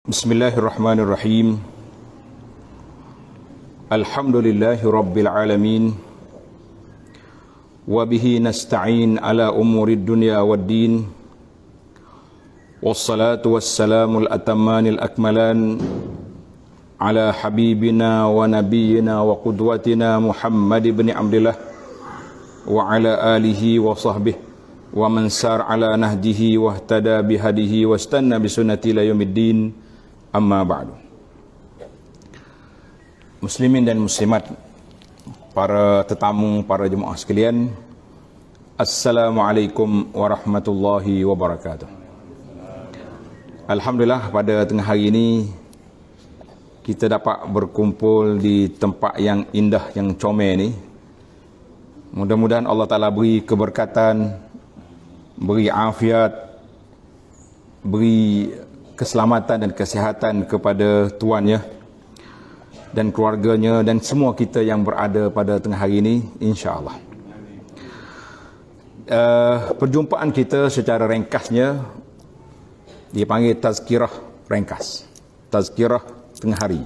Bismillahirrahmanirrahim. Alhamdulillahi rabbil alamin. Wa bihi nasta'in ala umurid dunya waddin. Wassalatu wassalamul atamanil akmalan ala habibina wa nabiyyina wa qudwatina Muhammad ibn Abdillah wa ala alihi wa sahbihi wa man sar ala nahjihi wa ihtada bihadihi wa istanna bisunnati ila yaumiddin. Amma ba'du. Muslimin dan muslimat, para tetamu, para jemaah sekalian, Assalamualaikum warahmatullahi wabarakatuh. Alhamdulillah, pada tengah hari ini kita dapat berkumpul di tempat yang indah, yang comel ni. Mudah-mudahan Allah Ta'ala beri keberkatan, beri afiat, beri keselamatan dan kesihatan kepada tuannya dan keluarganya dan semua kita yang berada pada tengah hari ini, insya-Allah. Perjumpaan kita secara ringkasnya dipanggil tazkirah ringkas, tazkirah tengah hari.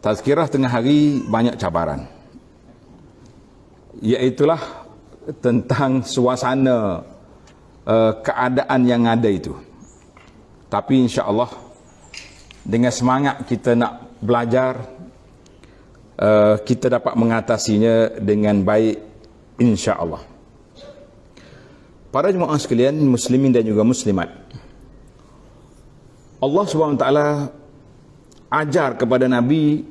Tazkirah tengah hari banyak cabaran, iaitulah tentang suasana keadaan yang ada itu. Tapi insya-Allah dengan semangat kita nak belajar, kita dapat mengatasinya dengan baik, insya-Allah. Para jemaah sekalian, muslimin dan juga muslimat, Allah SWT ajar kepada Nabi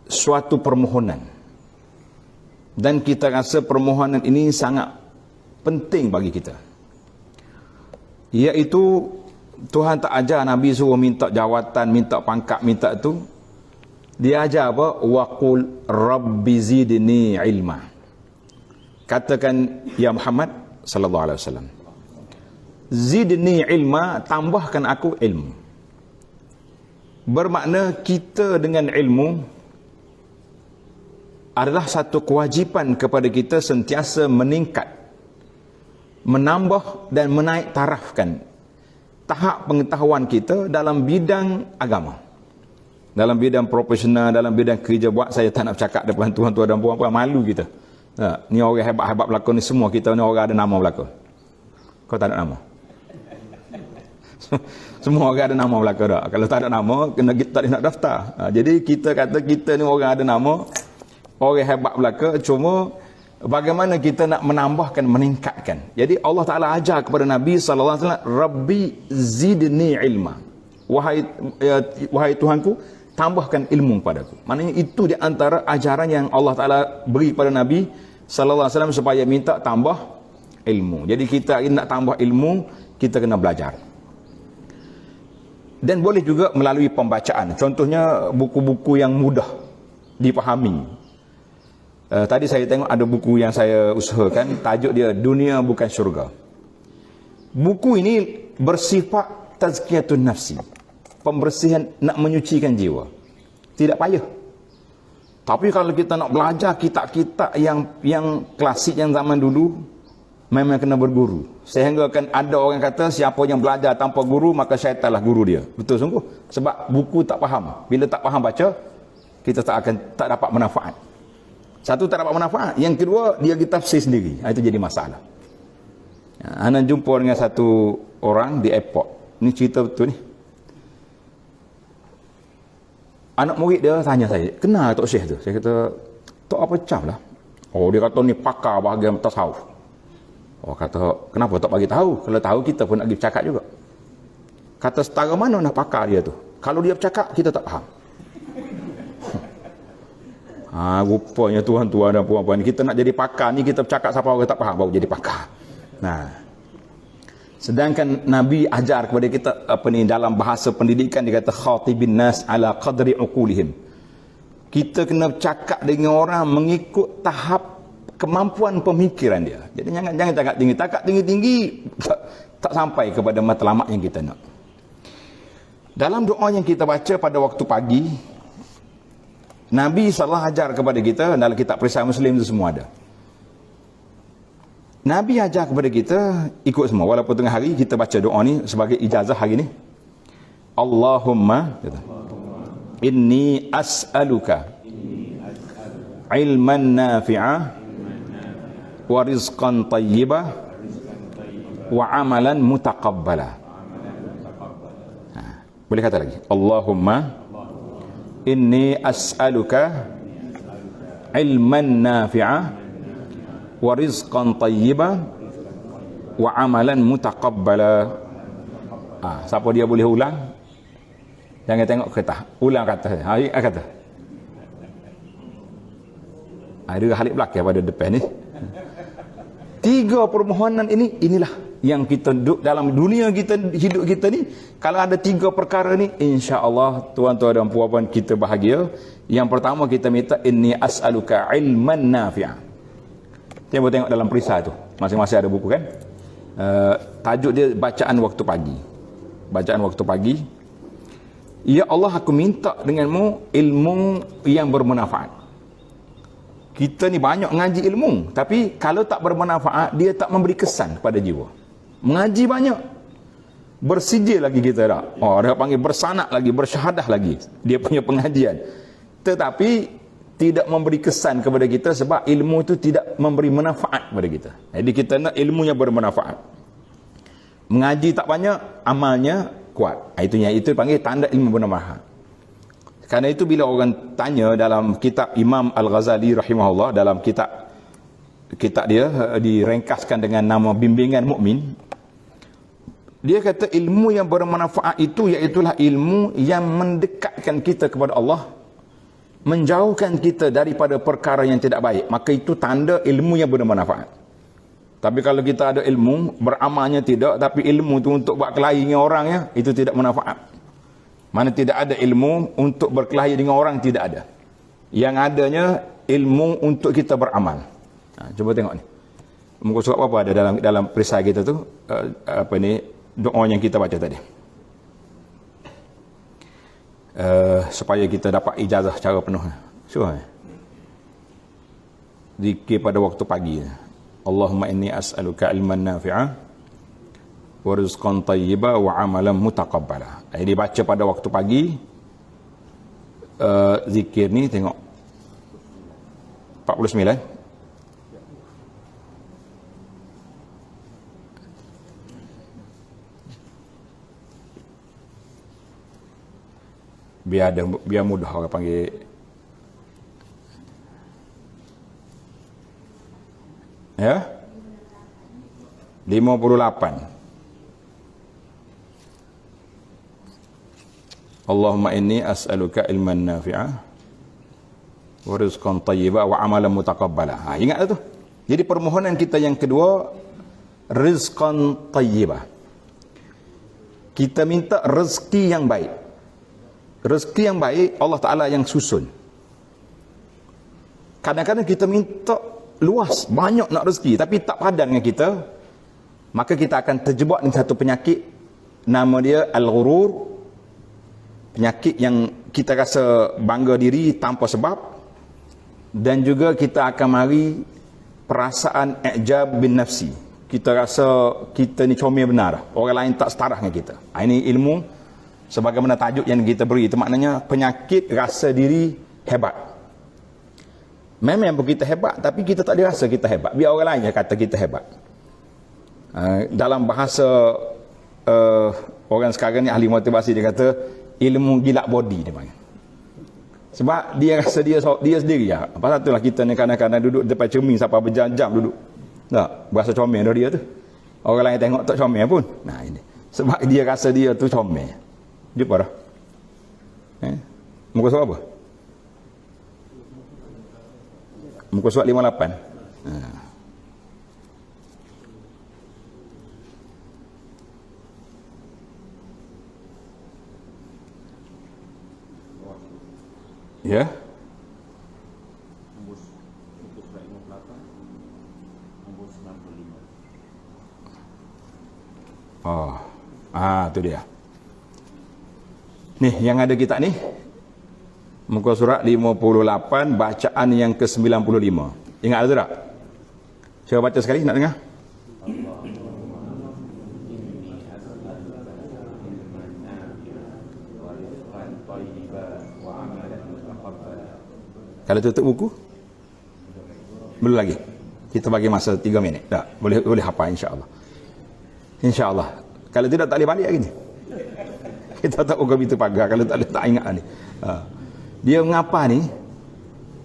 suatu permohonan, dan kita rasa permohonan ini sangat penting bagi kita, iaitu Tuhan tak ajar Nabi suruh minta jawatan, minta pangkat, minta tu. Dia ajar apa? Waqul rabbi zidni ilma. Katakan ya Muhammad sallallahu alaihi wasallam, zidni ilma, tambahkan aku ilmu. Bermakna kita dengan ilmu adalah satu kewajipan kepada kita sentiasa meningkat, menambah dan menaik tarafkan tahap pengetahuan kita dalam bidang agama, dalam bidang profesional, dalam bidang kerja. Buat saya tak nak bercakap depan tuan-tuan dan puan-puan, malu kita. Ni orang hebat-hebat belakang ni, semua kita ni orang ada nama belakang. Kau tak ada nama? Semua orang ada nama belakang tak? Kalau tak ada nama, kena tak nak daftar. Jadi kita kata kita ni orang ada nama, orang hebat belakang. Cuma bagaimana kita nak menambahkan, meningkatkan. Jadi Allah Ta'ala ajar kepada Nabi SAW, Rabbi zidni ilma. Wahai Tuhanku, tambahkan ilmu padaku. Maknanya itu di antara ajaran yang Allah Ta'ala beri kepada Nabi SAW, supaya minta tambah ilmu. Jadi kita nak tambah ilmu, kita kena belajar. Dan boleh juga melalui pembacaan. Contohnya buku-buku yang mudah dipahami. Tadi saya tengok ada buku yang saya usahakan, tajuk dia Dunia Bukan Syurga. Buku ini bersifat tazkiyatun nafsi, pembersihan, nak menyucikan jiwa. Tidak payah. Tapi kalau kita nak belajar kitab-kitab yang klasik, yang zaman dulu, memang kena berguru. Sehingga kan ada orang kata siapa yang belajar tanpa guru, maka syaitanlah guru dia. Betul sungguh. Sebab buku tak faham. Bila tak faham baca, kita tak dapat manfaat. Satu, tak dapat manfaat. Yang kedua, dia kita tafsir sendiri. Itu jadi masalah. Ana jumpa dengan satu orang di airport. Ni cerita betul ni. Anak murid dia tanya saya, kenal Tok Syekh tu? Saya kata, Tok apa cam lah? Oh, dia kata ni pakar bahagian tasawuf. Oh, kata, kenapa tak bagi tahu? Kalau tahu kita pun nak pergi bercakap juga. Kata, setara mana nak pakar dia tu? Kalau dia bercakap, kita tak faham. Rupanya tuan-tuan dan puan-puan, kita nak jadi pakar ni, kita bercakap siapa orang tak faham baru jadi pakar. Sedangkan Nabi ajar kepada kita dalam bahasa pendidikan, dia kata khatibin nas ala qadri uqulihim. Kita kena bercakap dengan orang mengikut tahap kemampuan pemikiran dia. Jadi jangan cakap tinggi, cakap tinggi-tinggi tak sampai kepada matlamat yang kita nak. Dalam doa yang kita baca pada waktu pagi, Nabi SAW ajar kepada kita, dalam kitab Perisai Muslim itu semua ada. Nabi ajar kepada kita ikut semua. Walaupun tengah hari kita baca doa ni sebagai ijazah hari ni. Allahumma inni as'aluka ilman nafi'ah wa rizqan tayyibah wa amalan mutaqabbala. Boleh kata lagi, Allahumma inni as'aluka ilman nafi'ah wa rizqan tayyibah wa amalan mutaqabbala. Siapa dia boleh ulang? Jangan tengok kertas, ulang kata. Hari kata. Ada halik belakang pada depan ni. 3 permohonan inilah yang kita duduk dalam dunia kita, hidup kita ni. Kalau ada 3 perkara ni, insya-Allah tuan-tuan dan puan-puan kita bahagia. Yang pertama kita minta inni as'aluka ilman nafi'ah. Tengok dalam perisai tu, masing-masing ada buku kan. Tajuk dia bacaan waktu pagi. Bacaan waktu pagi. Ya Allah, aku minta denganmu ilmu yang bermanfaat. Kita ni banyak ngaji ilmu, tapi kalau tak bermanfaat, dia tak memberi kesan kepada jiwa. Mengaji banyak, bersijil lagi kita dah. Dia panggil bersanak lagi, bersyahadah lagi dia punya pengajian, tetapi tidak memberi kesan kepada kita sebab ilmu itu tidak memberi manfaat kepada kita. Jadi kita nak ilmunya bermanfaat. Mengaji tak banyak, amalnya kuat. Itu panggil tanda ilmu bermanfaat. Karena itu bila orang tanya dalam kitab Imam Al-Ghazali rahimahullah, dalam kitab dia direngkaskan dengan nama Bimbingan Mukmin, dia kata ilmu yang bermanfaat itu iaitulah ilmu yang mendekatkan kita kepada Allah, menjauhkan kita daripada perkara yang tidak baik. Maka itu tanda ilmu yang bermanfaat. Tapi kalau kita ada ilmu, beramalnya tidak, tapi ilmu itu untuk buat kelahi dengan orangnya, itu tidak bermanfaat. Mana tidak ada ilmu untuk berkelahi dengan orang, tidak ada. Yang adanya ilmu untuk kita beramal. Cuba tengok ni. Muka surat apa ada dalam perisai kita tu, doa yang kita baca tadi. Supaya kita dapat ijazah secara penuh. Sure. Zikir pada waktu pagi. Allahumma inni as'aluka ilman nafi'ah wa rizqan tayyiba wa amalan mutaqabbala. Ini baca pada waktu pagi. Zikir ni tengok 49. Biar mudah orang panggil. Ya? 58. Allahumma inni as'aluka ilman nafi'ah wa rizqan tayyiba wa amalan mutaqabbala. Ingat tu. Jadi permohonan kita yang kedua, rizqan tayyiba. Kita minta rezeki yang baik. Rezeki yang baik Allah Ta'ala yang susun. Kadang-kadang kita minta luas, banyak nak rezeki, tapi tak padan dengan kita, maka kita akan terjebak dengan satu penyakit, nama dia al-ghurur. Penyakit yang kita rasa bangga diri tanpa sebab, dan juga kita akan mari perasaan i'jab bin nafsi. Kita rasa kita ni comel benar, orang lain tak setara dengan kita. Ini ilmu sebagaimana tajuk yang kita beri, itu maknanya penyakit rasa diri hebat. Memang pun kita hebat, tapi kita tak dirasa kita hebat, biar orang lain yang kata kita hebat. Dalam bahasa orang sekarang ni, ahli motivasi, dia kata ilmu gilak body dia panggil. Sebab dia rasa dia sendiri ya. Pasal itulah kita ni kadang-kadang duduk depan cermin sampai berjam-jam duduk. Tak, berasa comel dah dia tu. Orang lain tengok tak comel pun. Nah ini. Sebab dia rasa dia tu comel. Jumpa dah. Muka surat apa? Muka surat 58. Ya. Muka surat 58. Muka 95. Tu dia. Nih yang ada kita ni. Muka surat 58, bacaan yang ke-95. Ingat ada tak? Saya baca sekali, nak dengar? Kalau tutup buku, belum lagi. Kita bagi masa 3 minit. Tak, boleh hafal insya-Allah. Insya-Allah. Kalau tidak tak boleh balik lagi ni. Kita tak buka pintu pagar kalau tak ingat ni. Dia mengapa ni?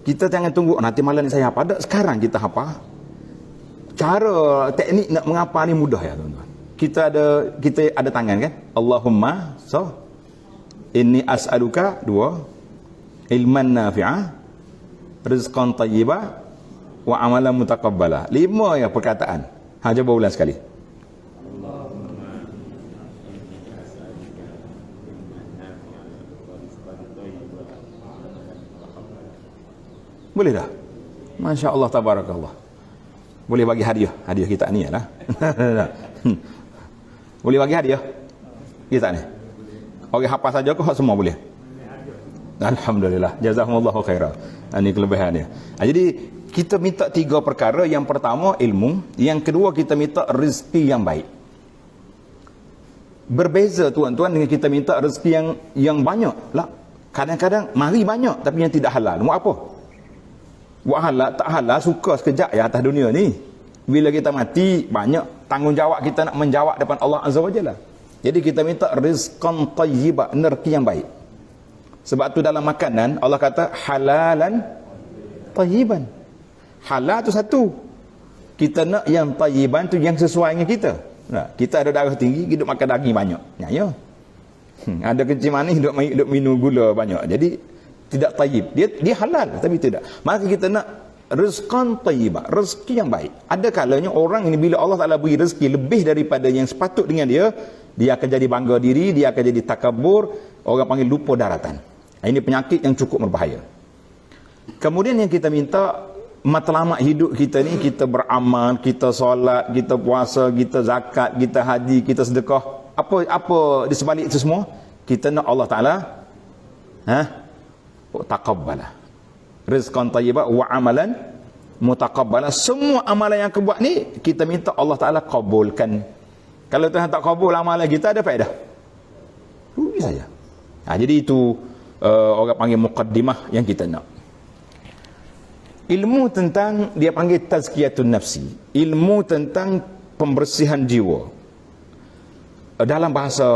Kita jangan tunggu nanti malam ni saya hafal. Tak, sekarang kita hafal. Cara teknik nak mengapa ni mudah ya tuan-tuan. Kita ada tangan kan? Allahumma inni as'aluka 2 ilman nafi'ah, rizqan tayyiba, wa amalan mutaqabbala. 5 ya perkataan. Cuba ulang sekali. Boleh dah? Masya Allah, tabarakallah. Boleh bagi hadiah kita ni lah. Boleh bagi hadiah kita ni. Orang hafal saja kok semua boleh. Alhamdulillah. Jazakumullahu khairan. Ini kelebihannya. Jadi kita minta 3 perkara. Yang pertama ilmu, yang kedua kita minta rezeki yang baik. Berbeza tuan-tuan dengan kita minta rezeki yang banyak lah. Kadang-kadang mari banyak tapi yang tidak halal. Buat apa? Buat halal tak halal suka sekejap ya atas dunia ni. Bila kita mati banyak tanggungjawab kita nak menjawab depan Allah Azza wa Jalla. Jadi kita minta rizqan tayyiba, rezeki yang baik. Sebab tu dalam makanan Allah kata halalan tayyiban. Halal tu satu. Kita nak yang tayyiban tu yang sesuai dengan kita. Nah, kita ada darah tinggi, hidup makan daging banyak. Ya. Ada kencing manis, hidup minum gula banyak. Jadi tidak tayyib. Dia halal tapi tidak. Maka kita nak rizqan tayyiba, rezeki yang baik. Ada kalanya orang ini bila Allah Taala beri rezeki lebih daripada yang sepatut dengan dia akan jadi bangga diri, dia akan jadi takabur, orang panggil lupa daratan. Ini penyakit yang cukup berbahaya. Kemudian yang kita minta matlamat hidup kita ni, kita beramal, kita solat, kita puasa, kita zakat, kita haji, kita sedekah. Apa di sebalik itu semua? Kita nak Allah Taala taqabbala. Rizqan tayyiba wa amalan mutaqabbala. Semua amalan yang kita buat ni kita minta Allah Taala kabulkan. Kalau Tuhan tak kabul amalan kita, ada faedah? Rugi saja. Jadi itu orang panggil muqaddimah yang kita nak. Ilmu tentang, dia panggil tazkiyatun nafsi. Ilmu tentang pembersihan jiwa. Dalam bahasa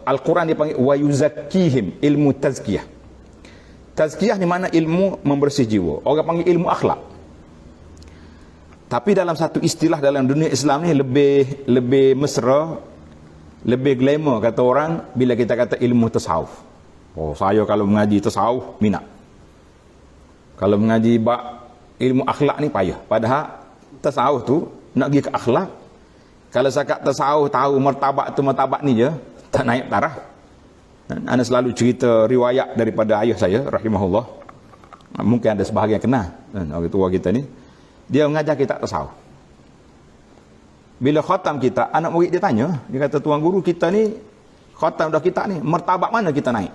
Al-Quran dia panggil wa yuzakkihim, ilmu tazkiyah. Tazkiyah ni mana ilmu membersih jiwa. Orang panggil ilmu akhlak. Tapi dalam satu istilah dalam dunia Islam ni lebih mesra, lebih glamour kata orang bila kita kata ilmu tasawuf. Oh, saya kalau mengaji tasawuf minat. Kalau mengaji ilmu akhlak ni payah. Padahal tasawuf tu nak pergi ke akhlak. Kalau cakap tasawuf tahu martabat ni je, tak naik taraf. Ana selalu cerita riwayat daripada ayah saya rahimahullah. Mungkin ada sebahagian kenal orang tua kita ni. Dia mengajar kita tasawuf. Bila khatam kita, anak murid dia tanya, dia kata, tuan guru kita ni khatam dah kita ni, martabat mana kita naik?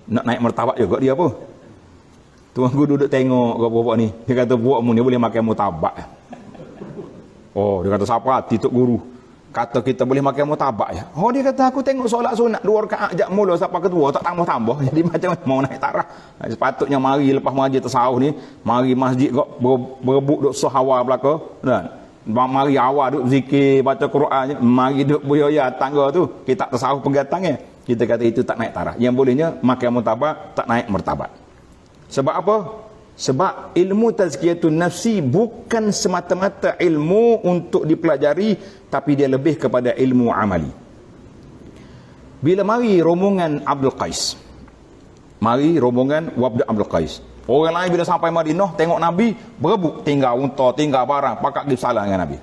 Nak naik martabat juga dia apa? Tuan guru duduk tengok buat ni. Dia kata, buatmu ni boleh makan martabat. Oh, dia kata, siapa hati tok guru? Kata kita boleh makan martabat ya. Oh, dia kata, aku tengok solat sunat 2 rakaat jak mula sampai kedua tak tambah-tambah. Jadi macam mau naik taraf. Sepatutnya mari lepas mengaji tasawuf ni, mari masjid kok berebut duk sahawar belaka, kan? Mari awal duk zikir, baca Quran, mari duk boya tangga tu, kita tasawuf pegatangnya. Kita kata itu tak naik taraf. Yang bolehnya makan martabat, tak naik martabat. Sebab apa? Sebab ilmu tazkiyatun nafsi bukan semata-mata ilmu untuk dipelajari, tapi dia lebih kepada ilmu amali. Bila mari rombongan Abdul Qais, mari rombongan Wabda Abdul Qais, orang lain bila sampai Madinah tengok Nabi berebut, tinggal unta, tinggal barang, pakak pergi salam dengan Nabi.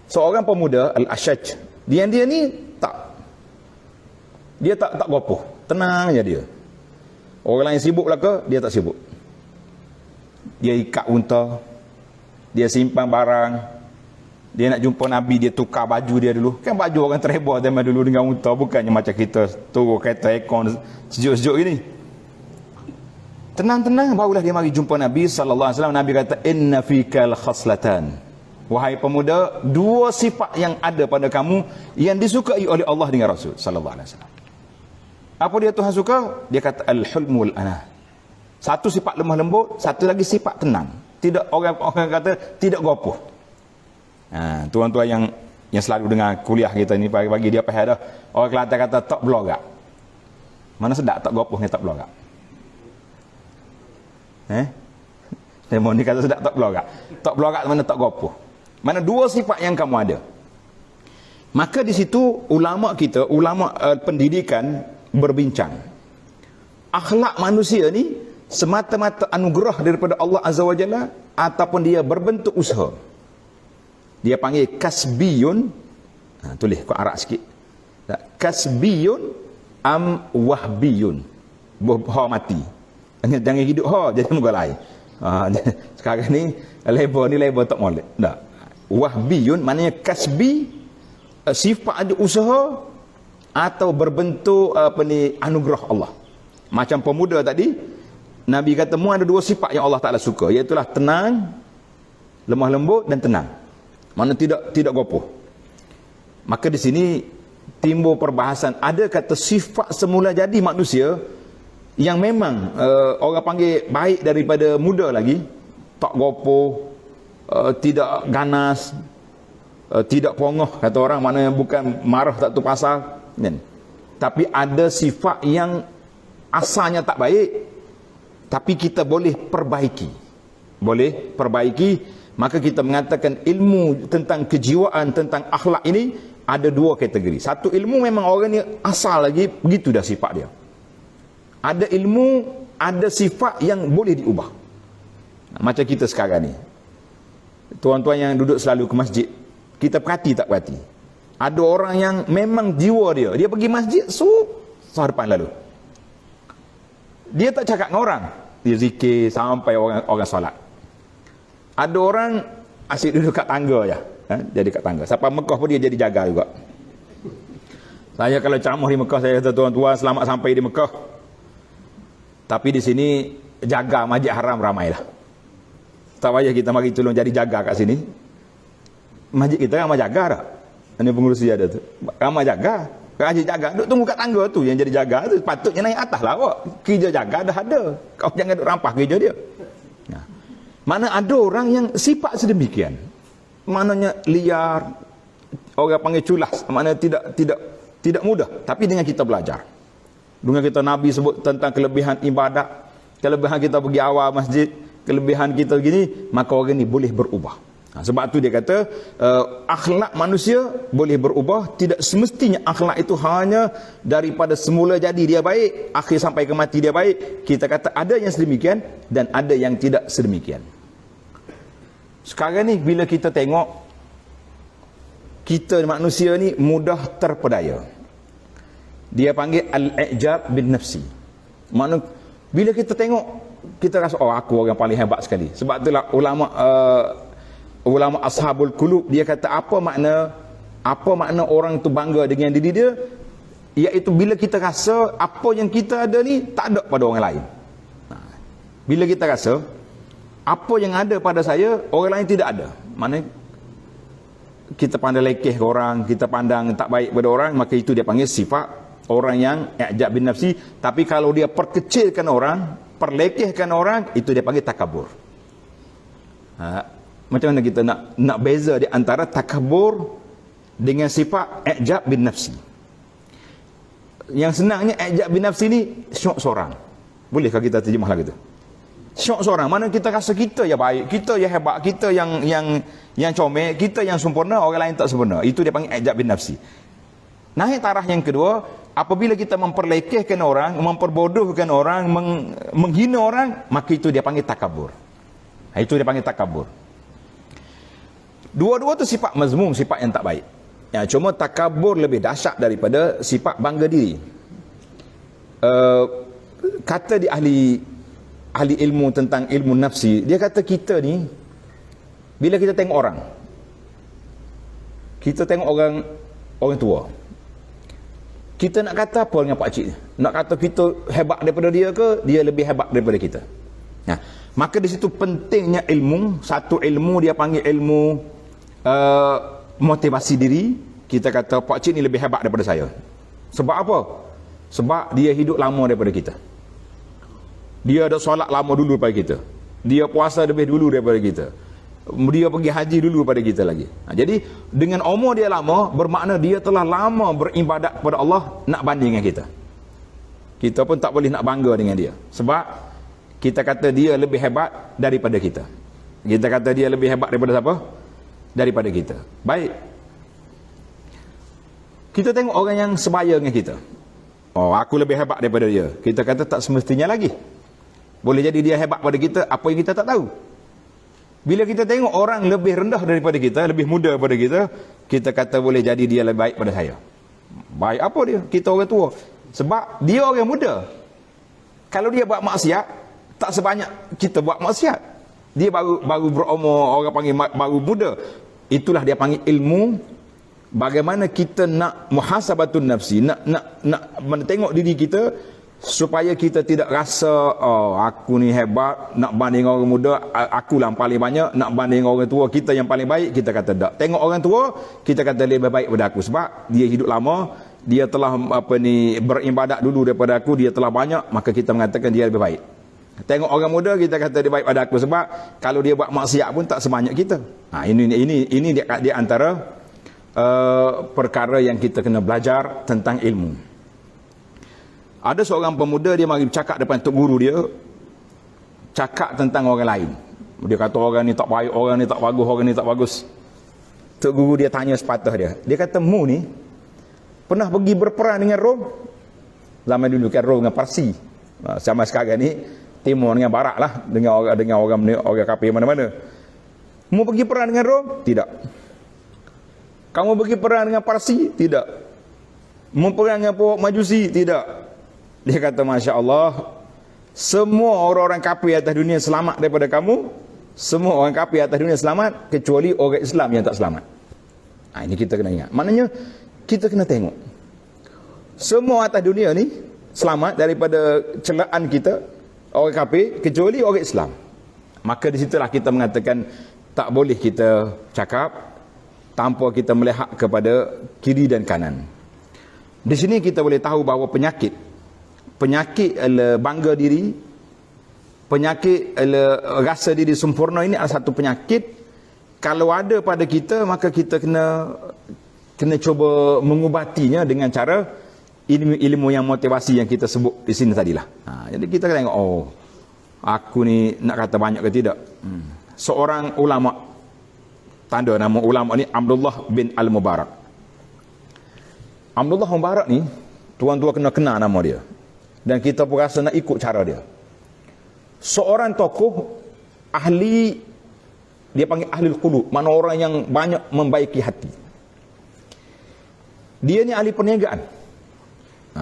Seorang pemuda Al-Ashaj, dia ni dia tak gopoh, tenang aja dia. Orang lain sibuk belaka, dia tak sibuk. Dia ikat unta, dia simpan barang, dia nak jumpa Nabi, dia tukar baju dia dulu. Kan baju orang travel zaman dulu dengan unta, bukannya macam kita turun kereta aircon sejuk-sejuk ini. Tenang-tenang barulah dia mari jumpa Nabi sallallahu alaihi wasallam. Nabi kata, inna fikal khaslatan. Wahai pemuda, 2 sifat yang ada pada kamu yang disukai oleh Allah dengan Rasul sallallahu alaihi wasallam. Apa dia Tuhan suka? Dia kata al-hulm wal anah. Satu sifat lemah lembut, satu lagi sifat tenang. Tidak, orang kata tidak gopoh. Tuan-tuan yang selalu dengar kuliah kita ni pagi-pagi, dia faham dah. Orang Kelantan kata tak belogak. Mana sedap tak gopoh ni tak belogak. Demo ni kata sedap tak belogak. Tak belogak mana tak gopoh. Mana dua sifat yang kamu ada. Maka di situ ulama kita, ulama pendidikan berbincang. Akhlak manusia ni semata-mata anugerah daripada Allah Azza wa Jalla ataupun dia berbentuk usaha. Dia panggil kasbiyun. Tulis kau arak sikit. Kasbiyun am wahbiyun. Ha mati. Jangan hidup ha jadi muka lain. Sekarang ni label tak molek. Tak. Wahbiyun maknanya kasbi, sifat ada usaha atau berbentuk anugerah Allah. Macam pemuda tadi, Nabi kata mu ada dua sifat yang Allah Taala suka, iaitu tenang, lemah lembut dan tenang. Mana tidak gopoh. Maka di sini timbul perbahasan, ada kata sifat semula jadi manusia yang memang orang panggil baik daripada muda lagi, tak gopoh, tidak ganas, tidak pongoh kata orang, maknanya bukan marah tak tu pasal kan. Tapi ada sifat yang asalnya tak baik, tapi kita boleh perbaiki. Maka kita mengatakan ilmu tentang kejiwaan, tentang akhlak ini ada dua kategori. Satu, ilmu memang orang ni asal lagi begitu dah sifat dia. Ada ilmu, ada sifat yang boleh diubah. Macam kita sekarang ni, tuan-tuan yang duduk selalu ke masjid, kita perhati tak perhati, ada orang yang memang jiwa dia pergi masjid depan lalu, dia tak cakap dengan orang, dia zikir sampai orang solat. Ada orang asyik duduk kat tangga je, jadi kat tangga. Sampai Mekah pun dia jadi jaga juga. Saya kalau ceramah di Mekah, saya kata tuan-tuan selamat sampai di Mekah. Tapi di sini jaga Masjid Haram ramai dah. Tak payah kita mari tolong jadi jaga kat sini. Masjid kita ramai jaga dah. Ini pengurusi ada tu. Ramai jaga. Kerja jaga, duduk tunggu kat tangga tu. Yang jadi jaga tu patutnya naik atas lah awak. Kerja jaga dah ada. Kau jangan duduk rampas kerja dia. Mana ada orang yang sifat sedemikian. Maknanya liar, orang panggil culas, maknanya tidak mudah. Tapi dengan kita belajar. Dengan kita Nabi sebut tentang kelebihan ibadat, kelebihan kita pergi awal masjid, kelebihan kita begini, maka orang ni boleh berubah. Sebab tu dia kata akhlak manusia boleh berubah. Tidak semestinya akhlak itu hanya daripada semula jadi dia baik, akhir sampai ke mati dia baik. Kita kata ada yang sedemikian dan ada yang tidak sedemikian. Sekarang ni bila kita tengok, kita manusia ni mudah terpedaya. Dia panggil al-i'jab bin nafsi. Maknanya bila kita tengok, kita rasa aku orang paling hebat sekali. Sebab itulah ulama ashabul qulub, dia kata apa makna orang tu bangga dengan diri dia, iaitu bila kita rasa apa yang kita ada ni tak ada pada orang lain. Bila kita rasa apa yang ada pada saya orang lain tidak ada, maknanya kita pandang lekeh ke orang, kita pandang tak baik pada orang, maka itu dia panggil sifat orang yang i'jab bin nafsi. Tapi kalau dia perkecilkan orang, perlekehkan orang, itu dia panggil takabur. Macam mana kita nak beza di antara takabur dengan sifat i'jab bin nafsi? Yang senangnya i'jab bin nafsi ni syok seorang. Bolehkah kita terjemah lagi tu? Syok seorang, mana kita rasa kita yang baik, kita yang hebat, kita yang comel, kita yang sempurna, orang lain tak sempurna. Itu dia panggil i'jab bin nafsi. Naik taraf yang kedua, apabila kita memperlekehkan orang, memperbodohkan orang, menghina orang, maka itu dia panggil takabur. Itu dia panggil takabur. Dua-dua tu sifat mazmum, sifat yang tak baik. Cuma takabur lebih dahsyat daripada sifat bangga diri. Kata di ahli ilmu tentang ilmu nafsi, dia kata kita ni bila kita tengok orang, kita tengok orang tua, kita nak kata apa dengan pakcik? Nak kata kita hebat daripada dia ke dia lebih hebat daripada kita? Maka di situ pentingnya ilmu. Satu ilmu dia panggil ilmu motivasi diri. Kita kata pakcik ni lebih hebat daripada saya. Sebab apa? Sebab dia hidup lama daripada kita. Dia ada solat lama dulu daripada kita. Dia puasa lebih dulu daripada kita. Dia pergi haji dulu daripada kita lagi. Jadi dengan umur dia lama, bermakna dia telah lama beribadat kepada Allah, nak banding dengan kita. Kita pun tak boleh nak bangga dengan dia. Sebab kita kata dia lebih hebat daripada kita. Kita kata dia lebih hebat daripada siapa? Daripada kita. Baik. Kita tengok orang yang sebaya dengan kita. Oh, aku lebih hebat daripada dia. Kita kata tak semestinya lagi. Boleh jadi dia hebat pada kita, apa yang kita tak tahu. Bila kita tengok orang lebih rendah daripada kita, lebih muda daripada kita, kita kata boleh jadi dia lebih baik pada saya. Baik apa dia? Kita orang tua. Sebab dia orang muda. Kalau dia buat maksiat, tak sebanyak kita buat maksiat. Dia baru berumur, orang panggil baru muda. Itulah dia panggil ilmu. Bagaimana kita nak muhasabatun nafsi, nak tengok diri kita supaya kita tidak rasa oh aku ni hebat, nak banding orang muda, aku lah yang paling banyak, nak banding orang tua, kita yang paling baik. Kita kata tak. Tengok orang tua, kita kata lebih baik daripada aku sebab dia hidup lama, dia telah beribadat dulu daripada aku, dia telah banyak, maka kita mengatakan dia lebih baik. Tengok orang muda, kita kata dia baik pada aku sebab kalau dia buat maksiat pun tak sebanyak kita. Ini dia antara perkara yang kita kena belajar tentang ilmu. Ada seorang pemuda, dia mari bercakap depan tok guru dia, cakap tentang orang lain. Dia kata orang ni tak baik, orang ni tak bagus, orang ni tak bagus. Tok guru dia tanya sepatah dia. Dia kata, mu ni pernah pergi berperang dengan Rom? Zaman dulu kan Rom dengan Parsi. Sama sekarang ni timur dengan barat lah, dengan orang kafir mana-mana. Mu pergi perang dengan Rom? Tidak. Kamu pergi perang dengan Parsi? Tidak. Mu perang dengan pihak Majusi? Tidak. Dia kata, Masya Allah, semua orang-orang kafir atas dunia selamat daripada kamu. Semua orang kafir atas dunia selamat, kecuali orang Islam yang tak selamat. Ini kita kena ingat. Maknanya, kita kena tengok. Semua atas dunia ni selamat daripada celaan kita, orang kafir, kecuali orang Islam. Maka di situlah kita mengatakan, tak boleh kita cakap tanpa kita melihat kepada kiri dan kanan. Di sini kita boleh tahu bahawa penyakit adalah bangga diri, penyakit adalah rasa diri sempurna, ini adalah satu penyakit. Kalau ada pada kita, maka kita kena cuba mengubatinya dengan cara ilmu yang motivasi yang kita sebut di sini tadilah. Jadi kita tengok, oh, aku ni nak kata banyak ke tidak. Seorang ulama, tanda nama ulama ni Abdullah bin Al-Mubarak. Abdullah Mubarak ni, tuan-tuan kena kenal nama dia. Dan kita pun rasa nak ikut cara dia. Seorang tokoh ahli, dia panggil ahli qulub, mana orang yang banyak membaiki hati. Dia ni ahli perniagaan.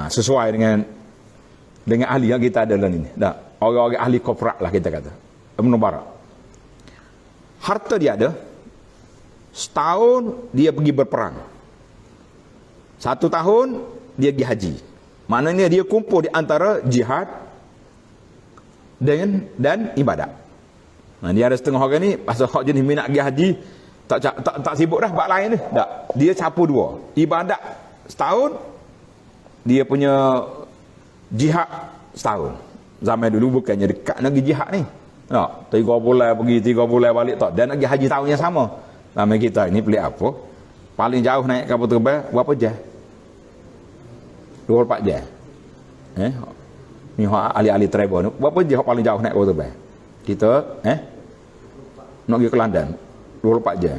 Sesuai dengan ahli yang kita ada dalam ini. Orang-orang ahli korporat lah kita kata. Ibn Mubarak. Harta dia ada. Setahun dia pergi berperang. 1 tahun dia pergi haji. Maknanya dia kumpul di antara jihad dan ibadat. Dia ada setengah orang ni pasal hak jenis minat pergi haji, tak sibuk dah buat lain ni. Tak. Dia campur dua. Ibadat setahun, dia punya jihad setahun. Zaman dulu bukannya dekat nak pergi jihad ni. Tak, 3 bulan pergi, 3 bulan balik tak. Dan nak pergi haji tahun yang sama. Zaman kita ni pelik apa? Paling jauh naik kapal terbang berapa jam? 24 jam. Ni ahli-ahli travel ni. Berapa jam paling jauh naik kapal terbang? Kita nak pergi ke London 24 jam.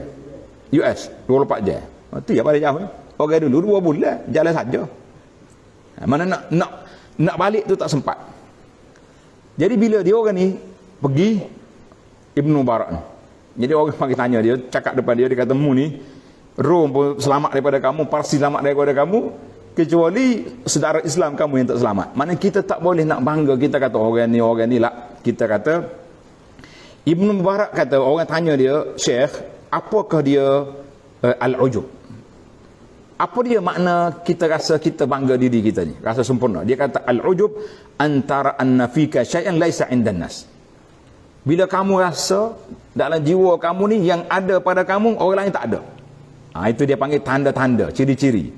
US 24 jam. Itu yang paling jauh ni. Orang dulu 2 bulan jalan saja. Mana nak balik tu tak sempat. Jadi bila dia orang ni pergi Ibn Mubarak ni. Jadi orang panggil tanya dia, cakap depan dia, dia kata, mu ni Rom pun selamat daripada kamu, Parsi selamat daripada kamu, kecuali saudara Islam kamu yang tak selamat. Mana kita tak boleh nak bangga, kita kata orang ni lah. Kita kata, Ibn Mubarak kata, orang tanya dia, Syekh, apakah dia al-ujub? Apa dia makna kita rasa kita bangga diri kita ni, rasa sempurna? Dia kata, al-ujub antara an-nafika syai'an laisa indan nas. Bila kamu rasa dalam jiwa kamu ni yang ada pada kamu, orang lain tak ada. Itu dia panggil tanda-tanda, ciri-ciri.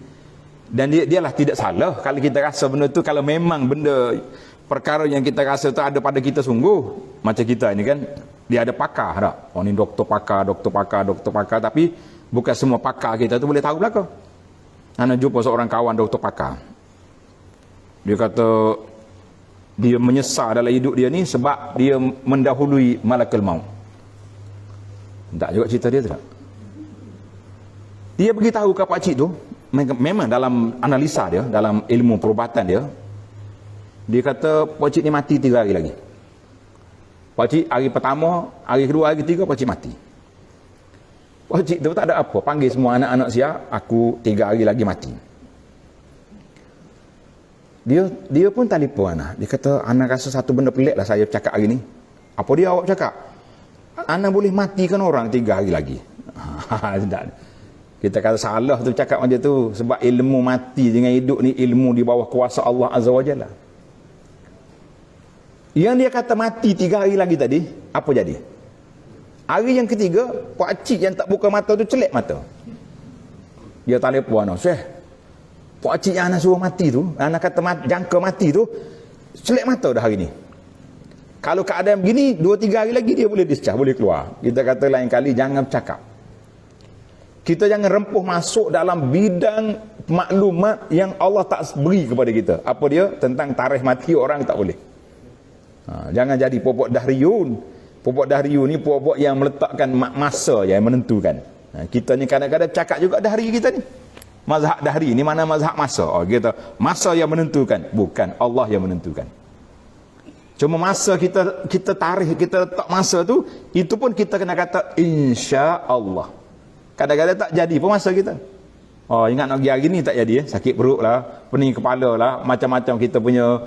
Dan dialah tidak salah kalau kita rasa benda tu, kalau memang benda perkara yang kita rasa tu ada pada kita sungguh. Macam kita ini kan, dia ada pakar tak? Oh ni doktor pakar, tapi bukan semua pakar kita tu boleh tahu belaka. Ana jumpa seorang kawan doktor pakar. Dia kata dia menyesal dalam hidup dia ni sebab dia mendahului malakul maut. Tak juga cerita dia tu tak? Dia beritahu ke pakcik tu, memang dalam analisa dia, dalam ilmu perubatan dia, dia kata pakcik ni mati 3 hari lagi. Pakcik hari pertama, hari kedua, hari ketiga pakcik mati. Pakcik tu tak ada apa, panggil semua anak-anak siap, aku 3 hari lagi mati. Dia pun telefon anak. Dia kata, anak rasa satu benda pelik lah saya cakap hari ni. Apa dia awak cakap? Anak boleh matikan orang 3 hari lagi. Kita kata salah tu cakap macam tu, sebab ilmu mati dengan hidup ni ilmu di bawah kuasa Allah Azza wa Jalla. Yang dia kata mati 3 hari lagi tadi, apa jadi? Hari yang ketiga, pakcik yang tak buka mata tu celek mata. Dia telefon anak, "Syekh, pakcik yang anak suruh mati tu, anak kata jangka mati tu, celek mata dah hari ni. Kalau keadaan begini, 2-3 hari lagi dia boleh discharge, boleh keluar." Kita kata lain kali jangan bercakap. Kita jangan rempuh masuk dalam bidang maklumat yang Allah tak beri kepada kita. Apa dia? Tentang tarikh mati orang tak boleh. Jangan jadi popok dahriyun. Popok dahriyun ni popok yang meletakkan masa yang menentukan. Kita ni kadang-kadang cakap juga dahri kita ni. Mazhab dahri ni mana mazhab masa? Kita masa yang menentukan, bukan Allah yang menentukan. Cuma masa kita tarikh, kita letak masa tu, itu pun kita kena kata insya-Allah. Kadang-kadang tak jadi pun masa kita. Ingat nak pergi hari ni tak jadi, sakit perut lah, pening kepala lah, macam-macam kita punya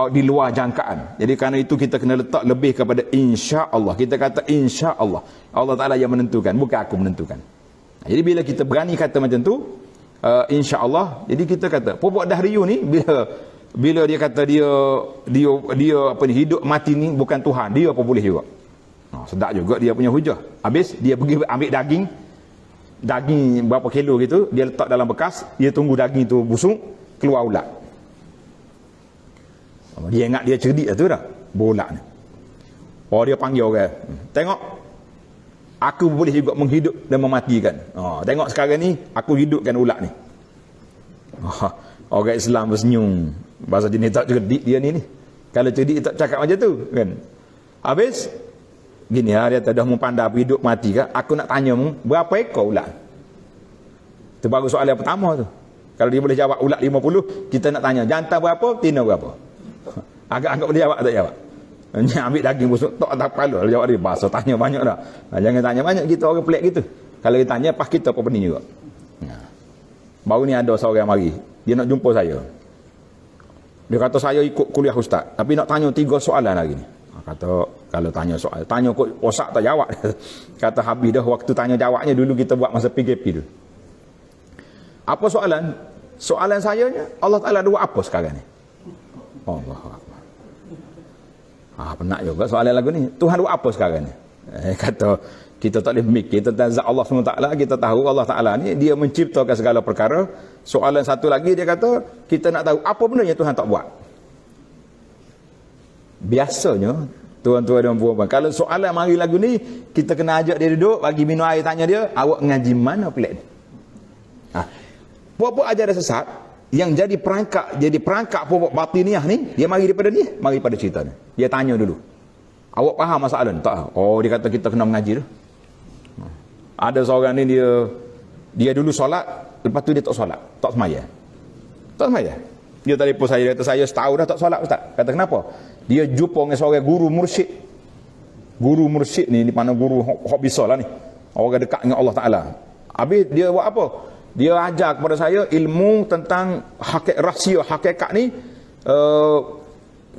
di luar jangkaan. Jadi kerana itu kita kena letak lebih kepada insya-Allah. Kita kata insya-Allah. Allah Ta'ala yang menentukan, bukan aku menentukan. Jadi bila kita berani kata macam tu, insya-Allah, jadi kita kata popok dahriyun ni bila dia kata dia apa ni, hidup mati ni bukan Tuhan, dia apa boleh juga. Sedap juga dia punya hujah. Habis dia pergi ambil daging berapa kilo gitu, dia letak dalam bekas, dia tunggu daging tu busuk, keluar ulat. Dia ingat dia cerdik lah tu dah, bolak ni. Dia panggil orang, tengok, aku boleh juga menghidup dan mematikan. Tengok sekarang ni aku hidupkan ulat ni. Orang Islam bersenyum, bahasa jenis tak cerdik dia ni. Kalau cerdik tak cakap macam tu kan. Habis gini lah, dia dah memandang hidup mati kan. Aku nak tanya mu, berapa ekor ulat? Itu baru soalan yang pertama tu. Kalau dia boleh jawab ulat 50, kita nak tanya jantan berapa, tina berapa? Agak-agak boleh jawab tak jawab? Ambil daging busuk, tak ada kepala. Dia jawab dia, bahasa tanya banyak dah. Jangan tanya banyak, kita orang pelik gitu. Kalau dia tanya, pas kita apa pening juga. Baru ni ada seorang mari, dia nak jumpa saya. Dia kata saya ikut kuliah ustaz, tapi nak tanya 3 soalan lagi ni. Kata kalau tanya soal, tanya kok osak tak jawab. Kata habis dah waktu tanya jawabnya dulu kita buat masa PKP dulu. Apa soalan? Soalan saya nya, Allah Ta'ala ada buat apa sekarang ni? Allahu Akbar. Penat juga soalan lagu ni. Tuhan buat apa sekarang ni? Kata kita tak boleh mikir tentang zat Allah SWT. Kita tahu Allah Ta'ala ni dia menciptakan segala perkara. Soalan satu lagi dia kata kita nak tahu apa benda yang Tuhan tak buat. Biasanya tuan-tuan dan puan-puan, kalau soalan mari lagu ni, kita kena ajak dia duduk, bagi minum air, tanya dia, awak ngaji mana pelik ni? Puak-puak ajar dia sesat, yang jadi perangkap puak-puak batiniah ni, dia mari daripada ni, mari pada cerita ni. Dia tanya dulu, awak faham masalah ni? Tak. Dia kata kita kena mengaji tu. Ada seorang ni dia dulu solat, lepas tu dia tak solat, tak semaya. Dia telefon saya, dia kata saya setahun dah tak solat ustaz. Kata kenapa? Dia jumpa dengan seorang guru mursyid. Guru mursyid ni mana guru hok bisa lah ni. Orang dekat dengan Allah Ta'ala. Habis dia buat apa? Dia ajar kepada saya ilmu tentang rahsia hakikat ni.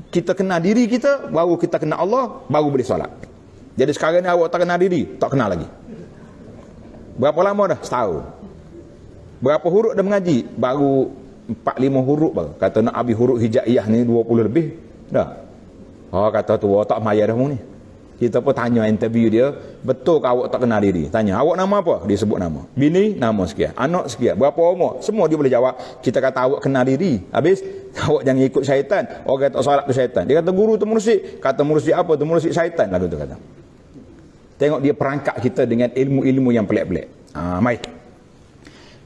Kita kenal diri kita, baru kita kenal Allah, baru boleh solat. Jadi sekarang ni awak tak kenal diri, tak kenal lagi. Berapa lama dah? Setahun. Berapa huruf dah mengaji? Baru 4-5 huruf baru. Kata nak habis huruf hijaiyah ni 20 lebih dah. Kata tu tak maya dah mu ni. Kita pun tanya interview dia, betul ke awak tak kenal diri? Tanya, awak nama apa? Dia sebut nama. Bini, nama sekian. Anak sekian. Berapa umur? Semua dia boleh jawab. Kita kata awak kenal diri. Habis, awak jangan ikut syaitan. Orang kata solat tu syaitan. Dia kata guru tu mursyid. Kata mursyid apa? Tu mursyid syaitan lah tu kata. Tengok dia perangkap kita dengan ilmu-ilmu yang pelik-pelik. Baik.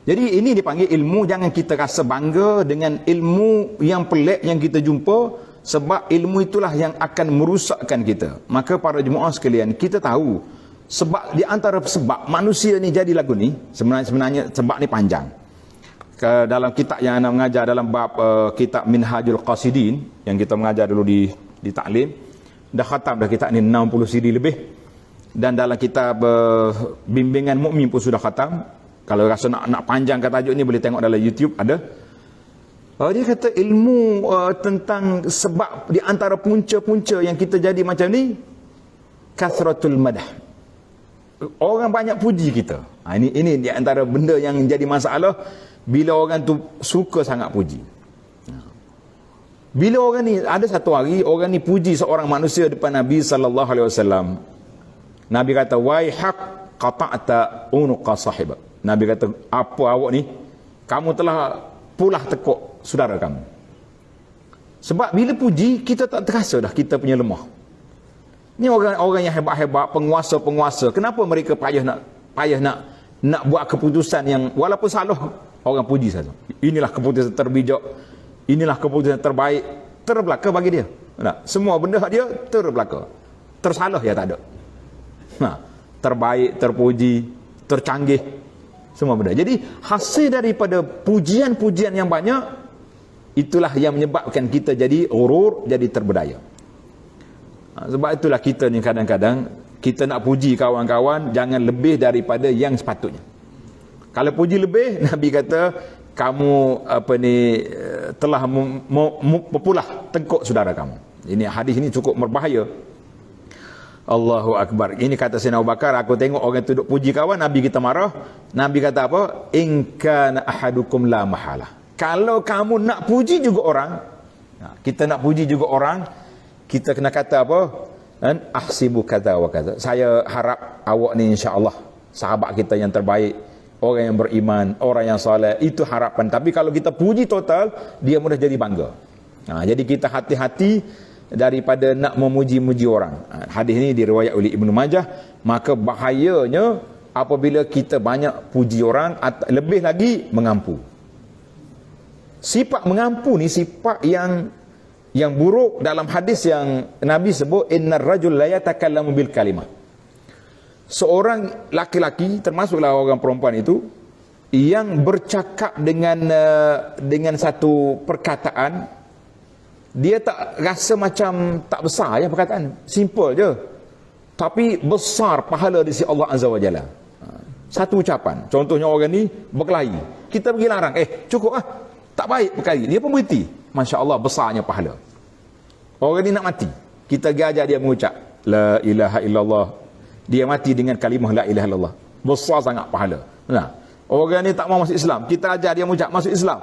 Jadi ini dipanggil ilmu. Jangan kita rasa bangga dengan ilmu yang pelik yang kita jumpa. Sebab ilmu itulah yang akan merusakkan kita. Maka para jemaah sekalian, kita tahu sebab di antara sebab manusia ni jadi lagu ni, sebenarnya sebab ni panjang. Dalam kitab yang anda mengajar dalam bab kitab Minhajul Qasidin yang kita mengajar dulu di taklim, dah khatam dah kitab ni 60 CD lebih. Dan dalam kitab bimbingan mukmin pun sudah khatam. Kalau rasa nak panjangkan tajuk ni boleh tengok dalam YouTube ada. Dia kata ilmu tentang sebab di antara punca-punca yang kita jadi macam ni, kasratul madah. Orang banyak puji kita. Ini di antara benda yang jadi masalah bila orang tu suka sangat puji. Bila orang ni ada satu hari orang ni puji seorang manusia depan Nabi sallallahu alaihi wasallam. Nabi kata, "Wai haq qata'ta unuqa sahibak." Nabi kata, "Apa awak ni? Kamu telah pulah tekuk saudara kamu." Sebab bila puji, kita tak terasa dah kita punya lemah. Ni orang-orang yang hebat-hebat, penguasa-penguasa, kenapa mereka payah nak buat keputusan yang walaupun salah, orang puji saja. Inilah keputusan terbijak, inilah keputusan terbaik, terbelaka bagi dia. Semua benda dia terbelaka. Tersalah ya tak ada. Terbaik, terpuji, tercanggih, semua benda. Jadi hasil daripada pujian-pujian yang banyak, itulah yang menyebabkan kita jadi urur, jadi terberdaya. Sebab itulah kita ni kadang-kadang kita nak puji kawan-kawan jangan lebih daripada yang sepatutnya. Kalau puji lebih, Nabi kata kamu telah mempulah tengkuk saudara kamu. Ini hadis ini cukup berbahaya. Allahu Akbar. Ini kata Sayyidina Abu Bakar, aku tengok orang tu duk puji kawan, Nabi kita marah. Nabi kata apa? In kana ahadukum la mahala. Kalau kamu nak puji juga orang, kita nak puji juga orang, kita kena kata apa? Ahsibu kata wa kata. Saya harap awak ni insya-Allah sahabat kita yang terbaik, orang yang beriman, orang yang soleh, itu harapan. Tapi kalau kita puji total, dia mudah jadi bangga. Jadi kita hati-hati daripada nak memuji-muji orang. Hadis ini diriwayat oleh Ibnu Majah. Maka bahayanya apabila kita banyak puji orang, lebih lagi mengampu. Sifat mengampu ni sifat yang buruk. Dalam hadis yang Nabi sebut, innar rajul la yatakallamu bil kalimah. Seorang laki-laki, termasuklah orang perempuan itu, yang bercakap dengan satu perkataan, dia tak rasa macam tak besar ya perkataan, simple je, tapi besar pahala di sisi Allah Azza wa Jalla. Satu ucapan, contohnya orang ni berkelahi, kita pergi larang, cukup lah, tak baik berkelahi, dia pun berhenti, Masya Allah besarnya pahala. Orang ni nak mati, kita ajak dia mengucap la ilaha illallah, dia mati dengan kalimah la ilaha illallah, besar sangat pahala. Orang ni tak mau masuk Islam, kita ajar dia mengucap masuk Islam.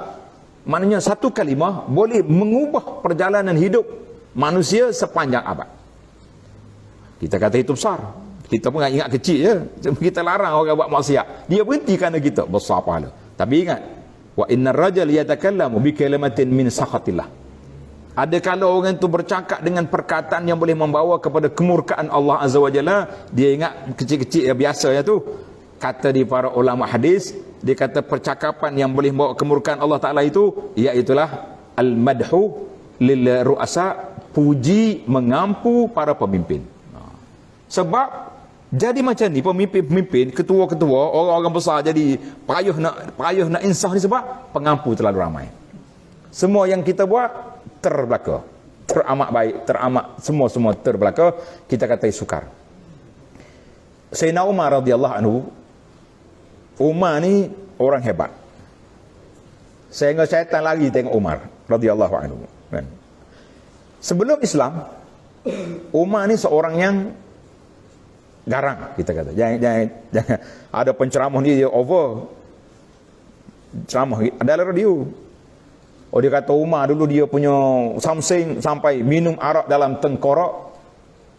Maknanya satu kalimah boleh mengubah perjalanan hidup manusia sepanjang abad. Kita kata itu besar, kita pun ingat kecil je. Kita larang orang buat maksiat, dia berhenti kerana kita, besar pahala. Tapi ingat, wa innar rajul yatakallamu bi kalimatin min sakhatillah. Ada kala orang itu bercakap dengan perkataan yang boleh membawa kepada kemurkaan Allah Azza wa Jalla, dia ingat kecil-kecil biasa ya tu. Kata di para ulama hadis, dia kata percakapan yang boleh membawa kemurkaan Allah Ta'ala itu, iaitulah al-madhu lil ru'asa, puji mengampu para pemimpin. Sebab jadi macam ni pemimpin-pemimpin, ketua-ketua, orang-orang besar jadi payah nak insaf ni sebab pengampu terlalu ramai. Semua yang kita buat terbelaka, teramat baik, teramat semua terbelaka, kita kata sukar. Sayyidina Umar radhiyallahu anhu, Umar ni orang hebat. Sehingga syaitan lari tengok Umar radhiyallahu anhu. Sebelum Islam, Umar ni seorang yang garang, kita kata. Jangan ada penceramah ni dia over ceramah dalam radio. Dia kata Umar dulu dia punya something sampai minum arak dalam tengkorak.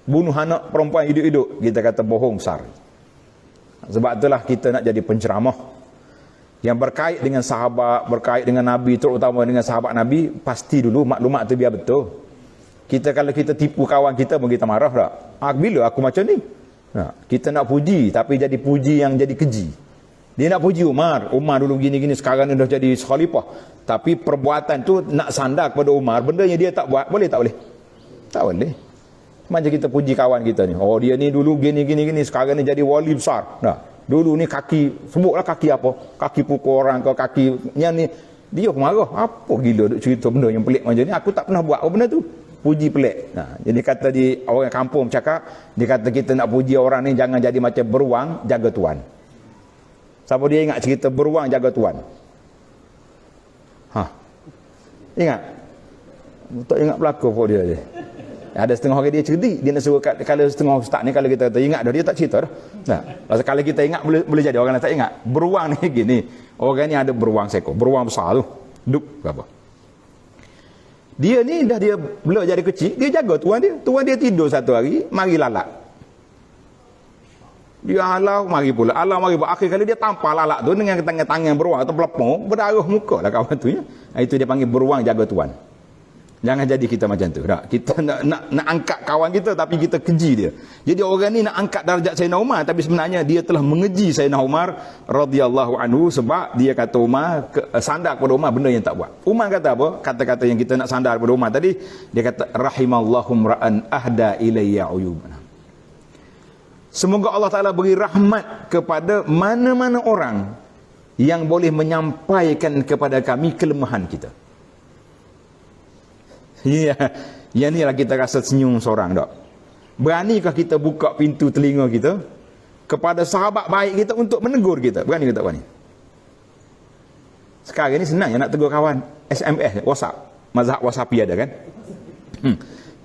bunuh anak perempuan hidup-hidup, kita kata bohong besar. Sebab itulah kita nak jadi penceramah yang berkait dengan sahabat, berkait dengan Nabi, terutama dengan sahabat Nabi, pasti dulu maklumat tu biar betul. Kita kalau kita tipu kawan kita pun kita marah tak? Bila aku macam ni? Kita nak puji, tapi jadi puji yang jadi keji. Dia nak puji Umar dulu gini-gini, sekarang ni dah jadi khalifah. Tapi perbuatan tu nak sandar kepada Umar, benda yang dia tak buat, boleh tak boleh? Tak boleh. Macam kita puji kawan kita ni, oh dia ni dulu gini-gini, sekarang ni jadi wali besar. Dulu ni kaki, sebutlah kaki apa? Kaki pukul orang ke kaki yang ni, dia marah. Apa gila duk cerita benda yang pelik macam ni, aku tak pernah buat apa benda tu. Puji pelik. Jadi kata di orang kampung cakap, dia kata kita nak puji orang ni jangan jadi macam beruang jaga tuan. Siapa dia ingat cerita beruang jaga tuan? Ingat? Tak ingat berlaku pun dia je. Ada setengah orang dia cerdik, dia nak suruh kalau setengah ustaz ni kalau kita kata ingat dah, dia tak cerita dah. Kalau kita ingat boleh jadi orang lain tak ingat. Beruang ni gini, orang ni ada beruang seekor, beruang besar tu. Duk apa? Dia ni dah dia belum jadi kecil, dia jaga tuan dia. Tuan dia tidur satu hari, mari lalat. Dia halau, mari pula. Halau, mari pula. Akhir kali dia tampar lalat tu dengan tangan-tangan beruang atau belepong, berdarah muka lah kawan tu ya. Itu dia panggil beruang jaga tuan. Jangan jadi kita macam tu. Tak? Kita nak angkat kawan kita tapi kita keji dia. Jadi orang ni nak angkat darjat Sayyidina Umar tapi sebenarnya dia telah mengeji Sayyidina Umar radhiyallahu anhu sebab dia kata Umar sandar kepada Umar benda yang tak buat. Umar kata apa? Kata-kata yang kita nak sandar kepada Umar tadi, dia kata rahimallahu ra'an ahda ilayya uyubana. Semoga Allah Taala beri rahmat kepada mana-mana orang yang boleh menyampaikan kepada kami kelemahan kita. Ya, yang ni lah kita rasa senyum seorang tak? Beranikah kita buka pintu telinga kita kepada sahabat baik kita untuk menegur kita? Berani ke tak berani? Sekarang ni senang ya nak tegur kawan. SMS, WhatsApp. Mazhab WhatsAppi ada kan?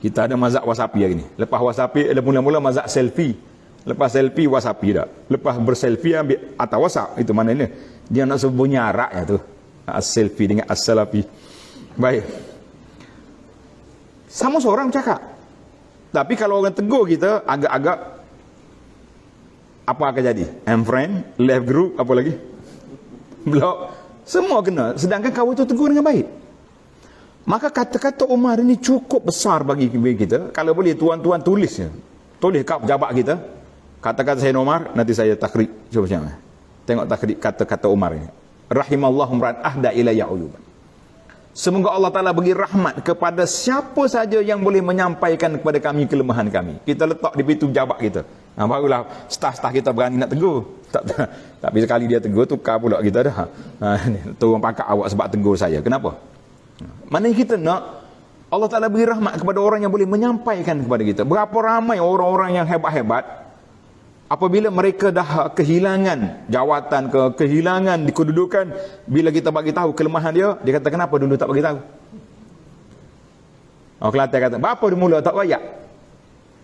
Kita ada mazhab WhatsAppi hari ni. Lepas WhatsAppi, mula-mula mazhab selfie. Lepas selfie, WhatsAppi tak? Lepas berselfie, ambil atas WhatsApp. Itu maknanya. Dia nak sebut nyarak ya tu. Selfie dengan as-salafi. Baik. Sama seorang cakap. Tapi kalau orang tegur kita, agak-agak apa akan jadi? Unfriend, left group, apa lagi? Block. Semua kena. Sedangkan kawan itu tegur dengan baik. Maka kata-kata Umar ini cukup besar bagi kita. Kalau boleh tuan-tuan tulisnya. Tulis kat pejabat kita. Kata-kata Sayyidina Umar, nanti saya takrib. Cuba macam mana? Tengok takrib kata-kata Umar ini. Rahimallahu ra'an ahda ilayya uyuban. Semoga Allah Ta'ala bagi rahmat kepada siapa saja yang boleh menyampaikan kepada kami kelemahan kami. Kita letak di pintu pejabat kita. Barulah staf-staf kita berani nak tegur. Tapi sekali dia tegur, tukar pula kita dah. Turun pangkat awak sebab tegur saya. Kenapa? Maknanya kita nak Allah Ta'ala beri rahmat kepada orang yang boleh menyampaikan kepada kita. Berapa ramai orang-orang yang hebat-hebat, apabila mereka dah kehilangan jawatan kehilangan di kedudukan, bila kita bagi tahu kelemahan dia, dia kata kenapa dulu tak bagi tahu? Kelantan kata, apa dia mula tak bayak?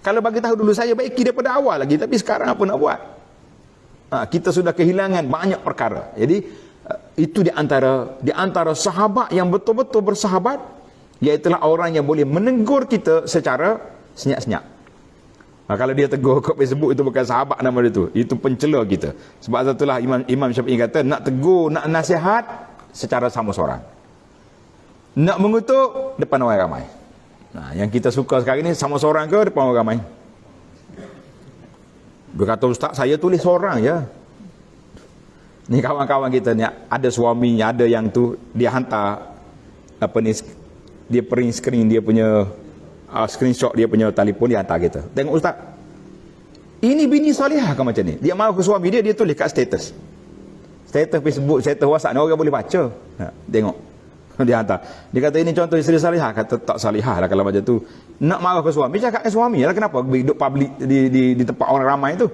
Kalau bagi tahu dulu saya baiki daripada awal lagi, tapi sekarang apa nak buat? Kita sudah kehilangan banyak perkara. Jadi itu di antara sahabat yang betul-betul bersahabat, iaitulah orang yang boleh menegur kita secara senyap-senyap. Kalau dia tegur kat Facebook, itu bukan sahabat nama dia tu. Itu pencela kita. Sebab itulah Imam Syafi'i kata, nak tegur, nak nasihat secara sama seorang. Nak mengutuk depan orang ramai. Yang kita suka sekarang ni sama seorang ke depan orang ramai? Dia kata, Ustaz, saya tulis seorang je. Ni kawan-kawan kita ni, ada suami, ada yang tu, dia hantar, dia print screen dia punya, screenshot dia punya telefon, dia hantar kita. Tengok Ustaz, ini bini salihah kan macam ni. Dia mahu ke suami dia, dia tulis kat status Facebook, status WhatsApp ni, orang boleh baca. Tengok, dia hantar. Dia kata ini contoh isteri salihah. Kata tak salihah lah kalau macam tu. Nak marah ke suami, cakap ke suami lah. Kenapa duduk public di tempat orang ramai tu?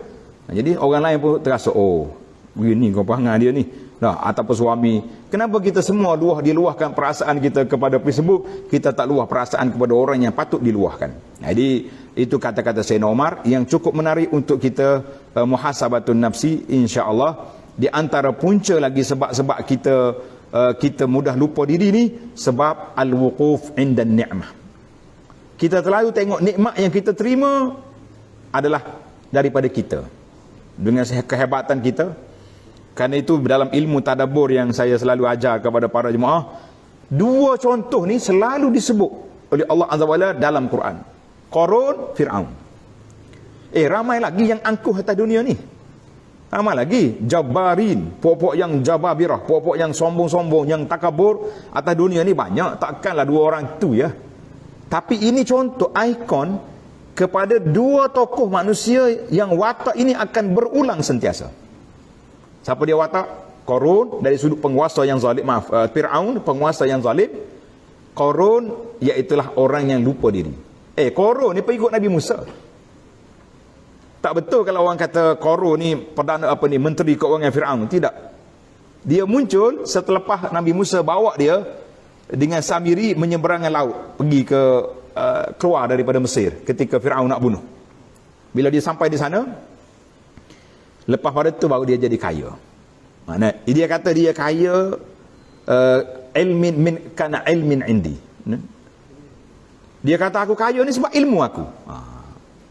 Jadi orang lain pun terasa, oh begini kau perangai dia ni. Ataupun suami, kenapa kita semua diluahkan perasaan kita kepada Facebook, kita tak luah perasaan kepada orang yang patut diluahkan. Jadi itu kata-kata Sayyidina Umar yang cukup menarik untuk kita muhasabatun nafsi, insya-Allah. Di antara punca lagi sebab-sebab kita mudah lupa diri ni, sebab al-wuquf indan ni'mah. Kita terlalu tengok nikmat yang kita terima, adalah daripada kita. Dengan kehebatan kita. Kerana itu dalam ilmu tadabbur yang saya selalu ajar kepada para jemaah, dua contoh ni selalu disebut oleh Allah Azza wa Jalla dalam Quran. Qarun, Fir'aun. Ramai lagi yang angkuh atas dunia ni. Ramai lagi Jabbarin, pokok yang Jababirah, pokok yang sombong-sombong, yang takabur atas dunia ni banyak. Takkanlah dua orang tu ya. Tapi ini contoh ikon kepada dua tokoh manusia yang watak ini akan berulang sentiasa. Siapa dia watak? Qarun dari sudut penguasa yang zalim, Fir'aun penguasa yang zalim. Qarun iaitulah orang yang lupa diri. Qarun ni pengikut Nabi Musa. Tak betul kalau orang kata Qarun ni perdana menteri keuangan Fir'aun. Tidak. Dia muncul selepas Nabi Musa bawa dia dengan Samiri menyeberangkan laut pergi ke keluar daripada Mesir ketika Fir'aun nak bunuh. Bila dia sampai di sana, lepas pada tu baru dia jadi kaya. Mana dia kata dia kaya ilmin min kana ilmin indi. Dia kata aku kaya ni sebab ilmu aku.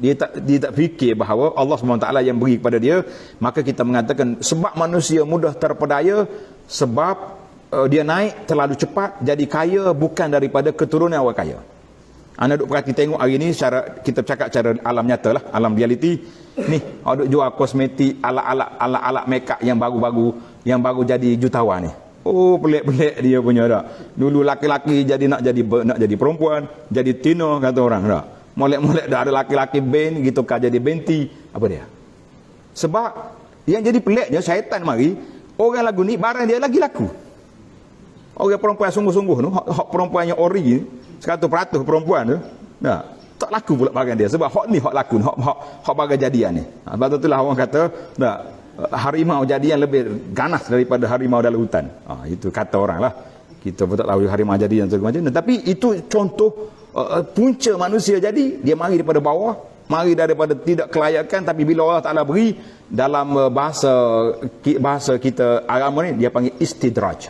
Dia tak fikir bahawa Allah SWT yang beri kepada dia. Maka kita mengatakan sebab manusia mudah terpedaya, sebab dia naik terlalu cepat jadi kaya bukan daripada keturunan orang kaya. Anda duk perhati tengok hari ni secara kita bercakap cara alam nyata lah, alam reality. Ni ada jual kosmetik, alat-alat makeup yang baru-baru, yang baru jadi jutawan ni. Oh, pelik-pelik dia punya dah. Dulu laki-laki nak jadi perempuan, jadi tino kata orang dah. Molek-molek dah ada laki-laki ben gitu kan jadi benti. Apa dia? Sebab yang jadi peliknya syaitan mari, orang lagu ni barang dia lagi laku. Orang perempuan sungguh-sungguh tu, hak perempuan yang ori 100% perempuan tu, tak laku pula barang dia. Sebab hak ni hak laku, hak barang jadian ni. Sebab itulah orang kata, harimau jadian lebih ganas daripada harimau dalam hutan. Itu kata orang lah. Kita pun tak tahu harimau jadian tu macam mana. Tapi itu contoh punca manusia jadi. Dia mari daripada bawah, mari daripada tidak kelayakan. Tapi bila Allah Ta'ala beri dalam bahasa kita agama ni, dia panggil istidraj.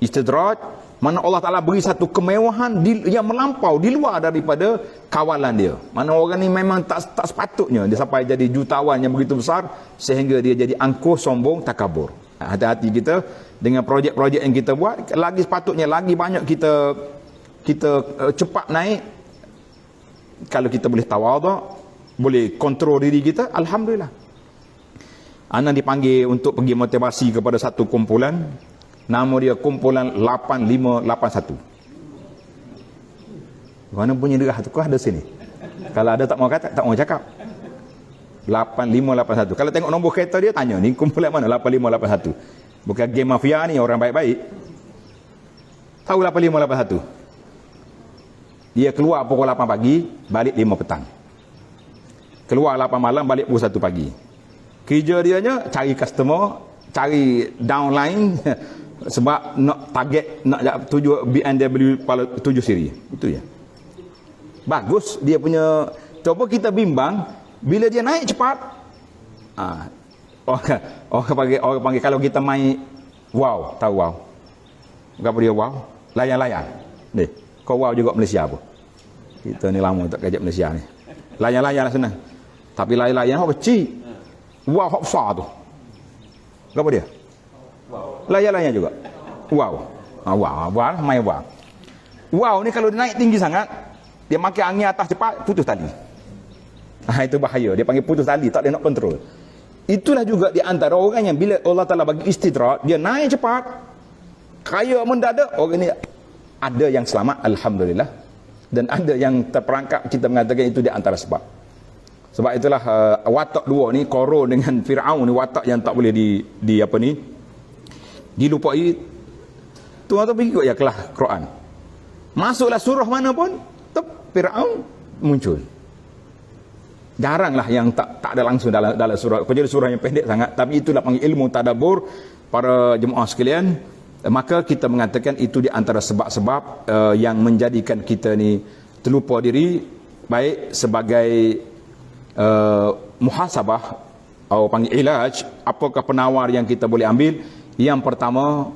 Istidraj, mana Allah Ta'ala beri satu kemewahan yang melampau di luar daripada kawalan dia. Mana orang ni memang tak sepatutnya dia sampai jadi jutawan yang begitu besar sehingga dia jadi angkuh, sombong, takabur. Hati-hati kita dengan projek-projek yang kita buat. Lagi sepatutnya lagi banyak kita cepat naik. Kalau kita boleh tawaduk, boleh kontrol diri kita, alhamdulillah. Ana dipanggil untuk pergi motivasi kepada satu kumpulan. Nama dia kumpulan 8581. Mana punya derah tu? Kau ada sini. Kalau ada tak mau kata, tak mau cakap. 8581. Kalau tengok nombor kereta dia, tanya ni kumpulan mana 8581. Bukan game mafia ni, orang baik-baik. Tahu 8581? Dia keluar pukul 8 pagi, balik 5 petang. Keluar 8 malam, balik pukul 1 pagi. Kerja dia nya cari customer, cari downline. Sebab nak target, nak tuju BMW 7 siri. Itu je. Bagus dia punya. Coba kita bimbang bila dia naik cepat. Orang panggil kalau kita main wow, tahu wow. Apa dia wow? Layang-layang. Ni, kau wow juga Malaysia apa? Kita ni lama tak kerja Malaysia ni. Layang-layang lah senang. Tapi layang-layang hok kecil. Wow hok besar tu. Apa dia? Layar-layar juga. Wow. Wow, main wow. Wow ni kalau dia naik tinggi sangat, dia makan angin atas cepat, putus tali. Itu bahaya. Dia panggil putus tali, tak boleh nak kontrol. Itulah juga di antara orang yang bila Allah Ta'ala bagi istidrak, dia naik cepat, kaya mendadak, orang ni ada yang selamat, alhamdulillah. Dan ada yang terperangkap, kita mengatakan itu di antara sebab. Sebab itulah watak dua ni, Qarun dengan Fir'aun ni, watak yang tak boleh dilupai. Tuan-tuan pergi ikut ya kelas Quran. Masuklah surah mana pun, Fir'aun muncul. Jaranglah yang tak ada langsung dalam surah. Jadi surah yang pendek sangat, tapi itulah panggil ilmu tadabbur para jemaah sekalian. Maka kita mengatakan itu di antara sebab-sebab yang menjadikan kita ni terlupa diri, baik sebagai muhasabah atau panggil ilaj, apakah penawar yang kita boleh ambil. Yang pertama,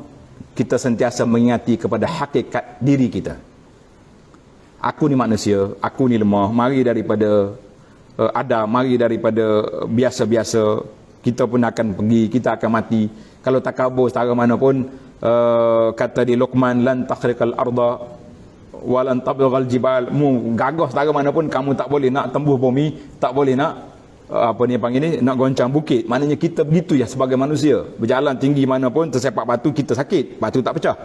kita sentiasa mengingati kepada hakikat diri kita. Aku ni manusia, aku ni lemah, mari daripada ada mari daripada biasa-biasa, kita pun akan pergi, kita akan mati. Kalau takabur setara mana pun, kata di Luqman, lan takhriqal arda wa lan tablughal jibal, mu gagah setara mana pun kamu tak boleh nak tembus bumi, tak boleh nak apa ni panggil ni, nak goncang bukit. Maknanya kita begitu ya sebagai manusia, berjalan tinggi mana pun tersepak batu kita sakit, batu tak pecah.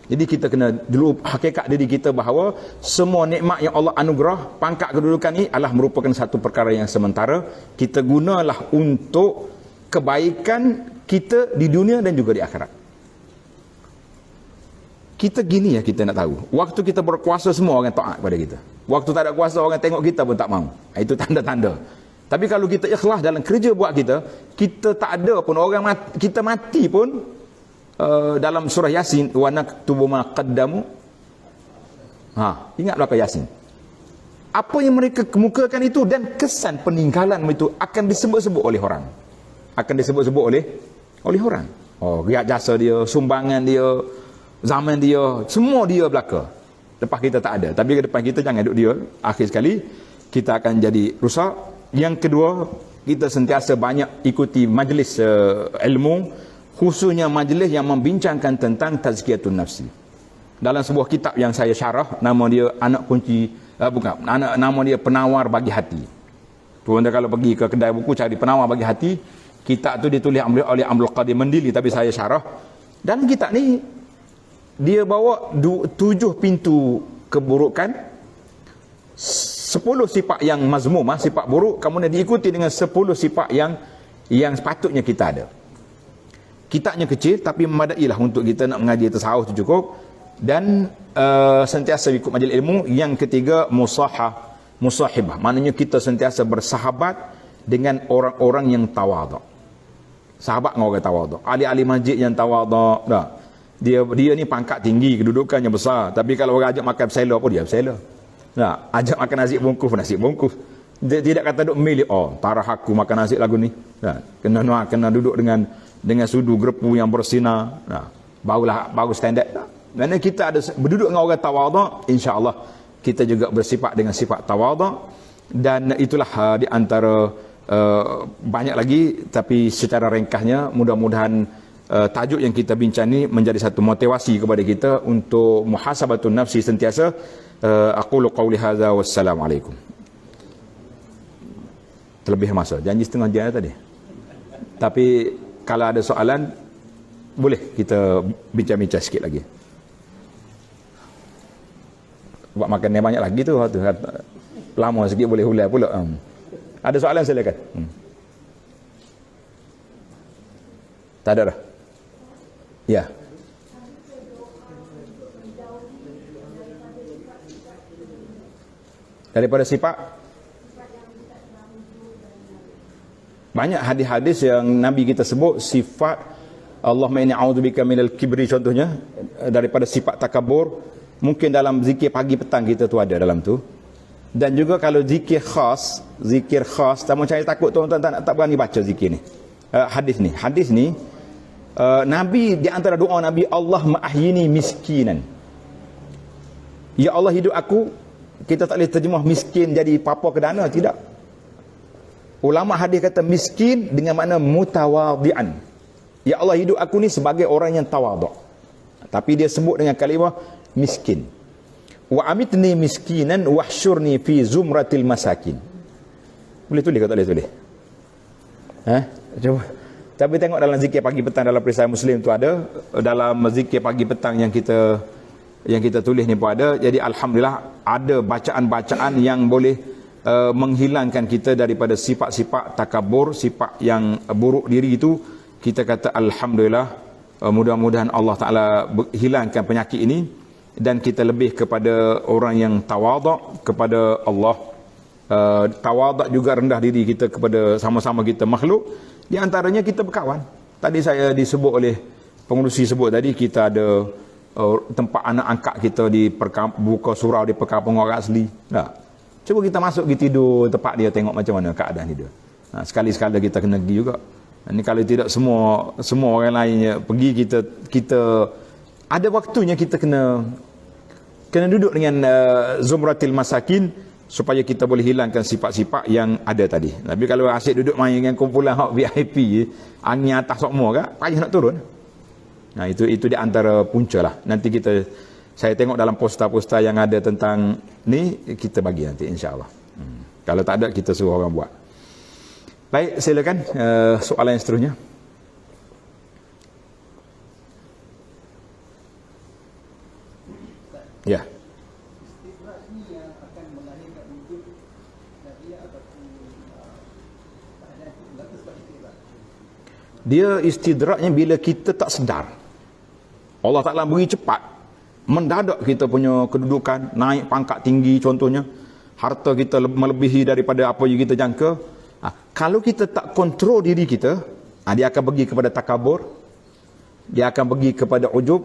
Jadi kita kena dulu hakikat diri kita bahawa semua nikmat yang Allah anugerah, pangkat kedudukan ini adalah merupakan satu perkara yang sementara. Kita gunalah untuk kebaikan kita di dunia dan juga di akhirat. Kita gini ya, kita nak tahu. Waktu kita berkuasa semua orang taat kepada kita. Waktu tak ada kuasa orang tengok kita pun tak mau. Itu tanda-tanda. Tapi kalau kita ikhlas dalam kerja buat kita, kita tak ada pun orang mati, kita mati pun dalam surah Yasin, wa naktubu ma qaddamu. Ingat belakang Yasin. Apa yang mereka kemukakan itu dan kesan peninggalan itu akan disebut-sebut oleh orang. Akan disebut-sebut oleh orang. Riak jasa dia, sumbangan dia, zaman dia, semua dia belaka. Lepas kita tak ada. Tapi ke depan kita jangan duduk dia. Akhir sekali kita akan jadi rusak. Yang kedua, kita sentiasa banyak ikuti majlis ilmu, khususnya majlis yang membincangkan tentang tazkiyatun nafsi. Dalam sebuah kitab yang saya syarah, nama dia Anak Kunci, nama dia Penawar Bagi Hati. Tuan kalau pergi ke kedai buku cari Penawar Bagi Hati, kitab tu ditulis oleh Abdul Qadir Mendili, tapi saya syarah. Dan kitab ni dia bawa 7 pintu keburukan, 10 sifat yang mazmumah, sifat buruk, kemudian diikuti dengan 10 sifat yang sepatutnya kita ada. Kitabnya kecil tapi memadailah untuk kita nak mengaji tasawuf tu cukup. Dan sentiasa ikut majlis ilmu. Yang ketiga, musahibah, maknanya kita sentiasa bersahabat dengan orang-orang yang tawaduk. Sahabat dengan orang tawaduk, ahli-ahli masjid yang tawaduk. Dia ni pangkat tinggi, kedudukannya besar, tapi kalau orang ajak makan bersela pun dia bersela. Ajak makan nasi bungkus. Dia tidak kata duk milih, tarah aku makan nasi lagu ni. Kena duduk dengan sudu grepu yang bersinar. Baru standard. Kerana kita ada berduduk dengan orang tawaduk, insya-Allah kita juga bersifat dengan sifat tawaduk. Dan itulah di antara banyak lagi, tapi secara ringkasnya mudah-mudahan tajuk yang kita bincang ni menjadi satu motivasi kepada kita untuk muhasabatun nafsi sentiasa. Aqulu qawli hadza wassalamualaikum. Terlebih masa, janji setengah jam tadi. Tapi kalau ada soalan, boleh kita bincang-bincang sikit lagi. Buat makan yang banyak lagi tu, lama sikit boleh hulai pula. Ada soalan silakan. Tak ada dah? Ya. Daripada sifat, banyak hadis-hadis yang Nabi kita sebut sifat Allahumma inni a'udzubika minal kibri, contohnya daripada sifat takabur. Mungkin dalam zikir pagi petang kita tu ada dalam tu. Dan juga kalau zikir khas, tak macam saya takut tuan-tuan tak berani baca zikir ni. Hadis ni Nabi, di antara doa Nabi, Allahumma ahyini miskinan. Ya Allah, hidup aku. Kita tak boleh terjemah miskin jadi papa ke dana, tidak. Ulama hadis kata miskin dengan makna mutawadhi'an. Ya Allah, hidup aku ni sebagai orang yang tawaduk. Tapi dia sebut dengan kalimah miskin. Wa amitni miskinan wahsyurni fi zumratil masakin. Boleh tulis ke tak boleh tulis? Coba. Tapi tengok dalam zikir pagi petang dalam perisai Muslim tu ada, dalam zikir pagi petang yang kita tulis ni pun ada. Jadi alhamdulillah ada bacaan-bacaan yang boleh menghilangkan kita daripada sifat-sifat takabur, sifat yang buruk diri itu. Kita kata alhamdulillah, mudah-mudahan Allah Ta'ala hilangkan penyakit ini dan kita lebih kepada orang yang tawaduk kepada Allah. Tawaduk juga rendah diri kita kepada sama-sama kita makhluk. Di antaranya kita berkawan. Tadi saya disebut oleh pengurusi sebut tadi, kita ada tempat anak angkat kita di buka surau di perkampungan orang asli. Cuba kita masuk pergi tidur tempat dia, tengok macam mana keadaan dia. Sekali-sekala kita kena pergi juga. Ini kalau tidak semua orang lainnya pergi, kita ada waktunya kita kena duduk dengan zumratil masakin supaya kita boleh hilangkan sifat-sifat yang ada tadi. Tapi kalau asyik duduk main dengan kumpulan hak VIP, angin atas semua kan, payah nak turun. Nah, itu di antara punca lah. Nanti saya tengok dalam poster-poster yang ada tentang ni, kita bagi nanti insya-Allah. Kalau tak ada, kita suruh orang buat. Baik, silakan soalan yang seterusnya. Ya. Dia istidraknya bila kita tak sedar. Allah Ta'ala beri cepat, mendadak kita punya kedudukan, naik pangkat tinggi contohnya, harta kita melebihi daripada apa yang kita jangka. Kalau kita tak kontrol diri kita, dia akan pergi kepada takabur, dia akan pergi kepada ujub.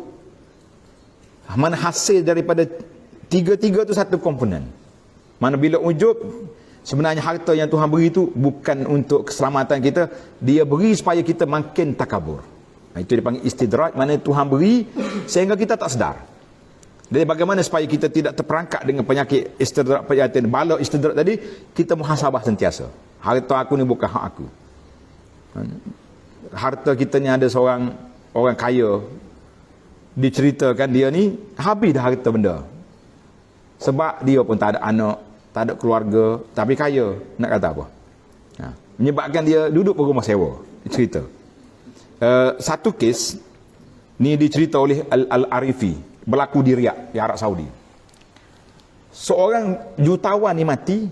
Mana hasil daripada tiga-tiga tu satu komponen. Mana bila ujub, sebenarnya harta yang Tuhan beri itu bukan untuk keselamatan kita, dia beri supaya kita makin takabur. Itu dipanggil istidraj, mana Tuhan beri sehingga kita tak sedar. Jadi bagaimana supaya kita tidak terperangkap dengan penyakit istidraj, bala istidraj tadi, kita muhasabah sentiasa. Harta aku ni bukan hak aku. Harta kita ni ada seorang orang kaya, diceritakan dia ni habis dah harta benda. Sebab dia pun tak ada anak, tak ada keluarga, tapi kaya. Nak kata apa? Menyebabkan dia duduk berumah sewa. Cerita. Satu kes ni dicerita oleh Al-Arifi, berlaku di Riyadh, di Arab Saudi. Seorang jutawan ni mati,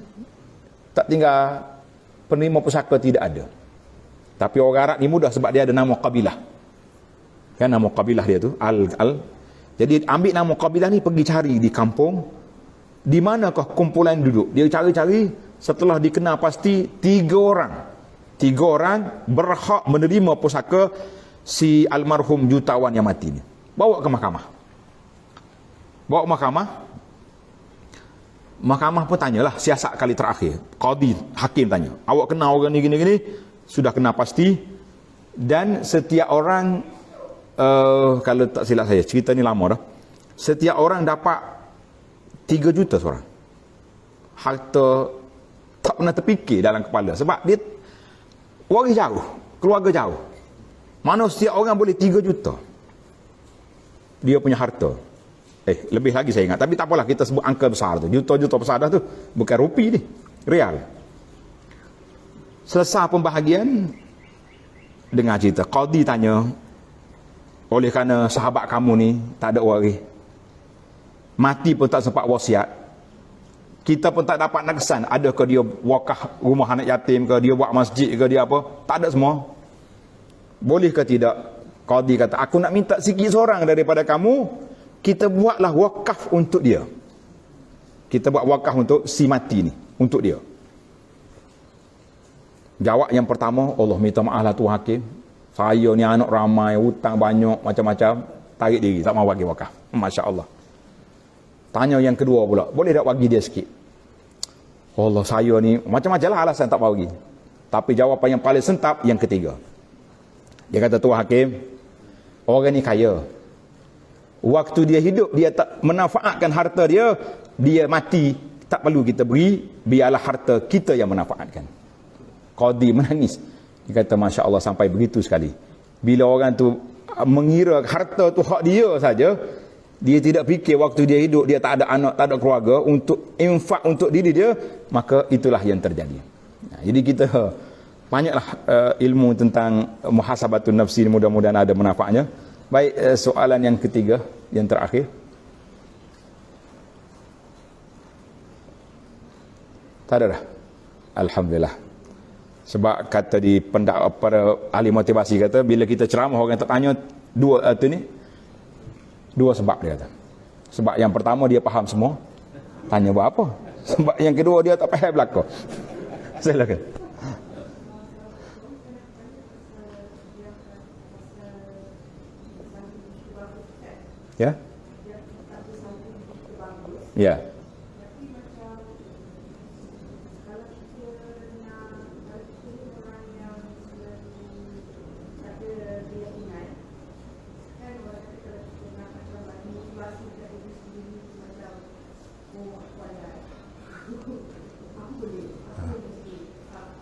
tak tinggal penerima pusaka, tidak ada. Tapi orang Arab ni mudah sebab dia ada nama kabilah. Kan nama kabilah dia tu Jadi ambil nama kabilah ni, pergi cari di kampung di manakah kumpulan duduk. Dia cari-cari, setelah dikenal pasti tiga orang berhak menerima pusaka si almarhum jutawan yang mati ni. Bawa ke mahkamah pun tanyalah, siasat kali terakhir, qadi hakim tanya, awak kenal orang ni gini-gini? Sudah kenal pasti. Dan setiap orang, kalau tak silap saya, cerita ni lama dah, setiap orang dapat 3 juta seorang. Harta tak pernah terfikir dalam kepala, sebab dia waris jauh, keluarga jauh. Mana setiap orang boleh 3 juta dia punya harta. Lebih lagi saya ingat, tapi tak apalah, kita sebut angka besar tu, juta-juta besar dah tu, bukan rupi ni, rial. Selesai pembahagian, dengar cerita, qadi tanya, oleh kerana sahabat kamu ni tak ada waris, mati pun tak sempat wasiat, kita pun tak dapat nak kesan adakah dia wakaf rumah anak yatim ke, dia buat masjid ke, dia apa, tak ada semua. Boleh ke tidak? Qadi kata, aku nak minta sikit seorang daripada kamu, kita buatlah wakaf untuk dia, kita buat wakaf untuk si mati ni, untuk dia. Jawab yang pertama, Allah minta maaf lah Tuhan Hakim, saya ni anak ramai, hutang banyak, macam-macam, tarik diri, tak mahu bagi wakaf. Masya Allah. Tanya yang kedua pula, boleh tak bagi dia sikit? Allah, saya ni, macam-macam lah alasan tak mahu bagi. Tapi jawapan yang paling sentap, yang ketiga. Dia kata, Tuhan Hakim, orang ni kaya. Waktu dia hidup, dia tak memanfaatkan harta dia, dia mati, tak perlu kita beri, biarlah harta kita yang memanfaatkan. Qadi menangis. Dia kata, Masya Allah, sampai begitu sekali. Bila orang tu mengira harta tu hak dia saja, dia tidak fikir waktu dia hidup, dia tak ada anak, tak ada keluarga, untuk infak untuk diri dia, maka itulah yang terjadi. Jadi kita banyaklah ilmu tentang muhasabatun nafsi, mudah-mudahan ada manfaatnya. Baik, soalan yang ketiga, yang terakhir. Tak ada dah? Alhamdulillah. Sebab kata di para ahli motivasi kata, bila kita ceramah orang tak tanya dua sebab, dia kata. Sebab yang pertama dia faham semua, tanya buat apa? Sebab yang kedua dia tak faham belaka. Silakan. Ya? Ya.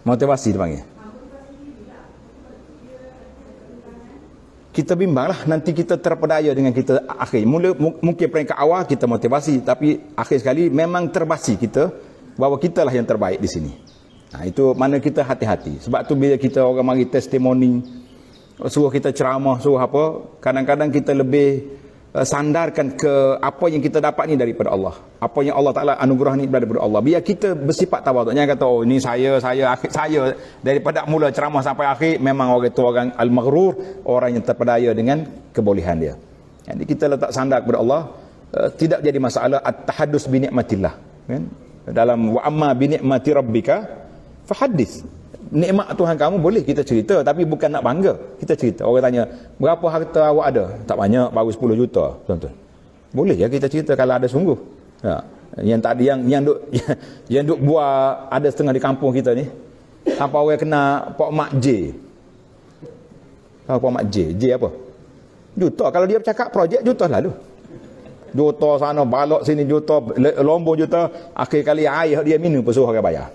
Motivasi dipanggil. Kita bimbang lah, nanti kita terpedaya dengan kita akhir. Mungkin peringkat awal kita motivasi, tapi akhir sekali memang terbasi kita bahawa kita lah yang terbaik di sini. Nah, itu mana kita hati-hati. Sebab tu bila kita orang mari testimoni, suruh kita ceramah, suruh apa, kadang-kadang kita lebih sandarkan ke apa yang kita dapat ni daripada Allah. Apa yang Allah Ta'ala anugerah ni daripada Allah. Biar kita bersifat tawaduk. Jangan kata, oh ini saya daripada mula ceramah sampai akhir, memang orang itu orang al-maghrur, orang yang terpedaya dengan kebolehan dia. Jadi kita letak sandar kepada Allah, tidak jadi masalah at-tahaddus bi ni'matillah. Kan? Dalam wa amma bi ni'mati rabbika fahaddits. Nikmat Tuhan kamu boleh kita cerita, tapi bukan nak bangga. Kita cerita. Orang tanya, berapa harta awak ada? Tak banyak, baru 10 juta. Tuan-tuan. Boleh ya kita cerita kalau ada sungguh. Ya. Yang tadi yang duk buat ada setengah di kampung kita ni. Sampai orang kena Pak Mak J. Tahu Pak Mak J? J apa? Juta. Kalau dia bercakap projek juta lalu. Juta sana, balok sini juta, lombong juta. Akhir kali air dia minum pesuruh orang bayar.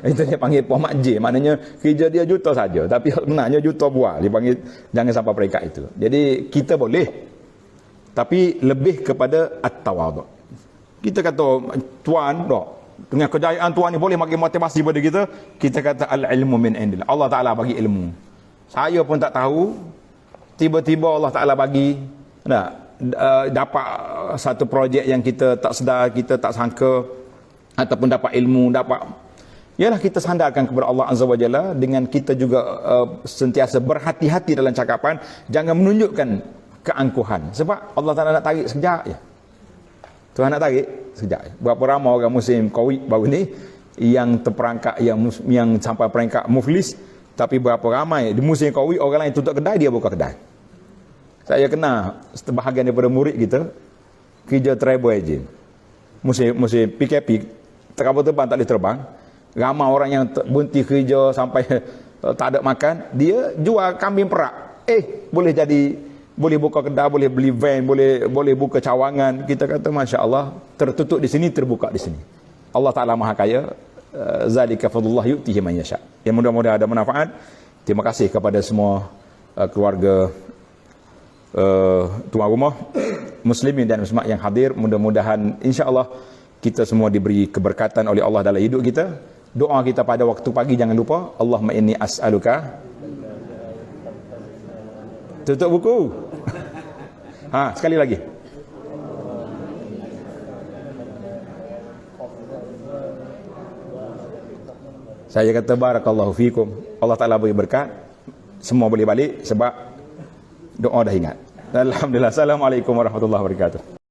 Itu dia panggil Pak Mak J. Maknanya kerja dia juta saja, tapi sebenarnya juta buah. Dia panggil jangan sampai peringkat itu. Jadi kita boleh, tapi lebih kepada at-tawadhu. Kita kata tuan dok, dengan kejayaan tuan ni boleh bagi motivasi pada kita. Kita kata al-ilmu min indillah. Allah Taala bagi ilmu. Saya pun tak tahu, tiba-tiba Allah Taala bagi dapat satu projek yang kita tak sedar, kita tak sangka, ataupun dapat ilmu, ialah kita sandarkan kepada Allah Azza wa Jalla, dengan kita juga sentiasa berhati-hati dalam cakapan, jangan menunjukkan keangkuhan, sebab Allah Ta'ala nak tarik sekejap je. Tuhan nak tarik sekejap je. Berapa ramai orang musim Covid baru ni yang terperangkap, yang sampai peringkat muflis, tapi berapa ramai di musim Covid orang lain tutup kedai, dia buka kedai. Saya kenal sebahagian daripada murid kita kerja travel agent. Musim PKP, terbang tak boleh terbang, ramai orang yang berhenti kerja sampai tak ada makan, dia jual kambing perak. Boleh buka kedai, boleh beli van, boleh buka cawangan. Kita kata Masya Allah, tertutup di sini, terbuka di sini. Allah Ta'ala Maha Kaya. Zalika fadlullah yu'tihi man yasha. Yang mudah-mudahan ada manfaat. Terima kasih kepada semua keluarga tuan rumah, muslimin dan muslimat yang hadir. Mudah-mudahan insya-Allah kita semua diberi keberkatan oleh Allah dalam hidup kita. Doa kita pada waktu pagi jangan lupa, Allahumma inni as'aluka. Tutup buku. Sekali lagi. Saya kata barakallahu fikum. Allah Ta'ala beri berkat. Semua boleh balik sebab doa dah ingat. Alhamdulillah. Assalamualaikum warahmatullahi wabarakatuh.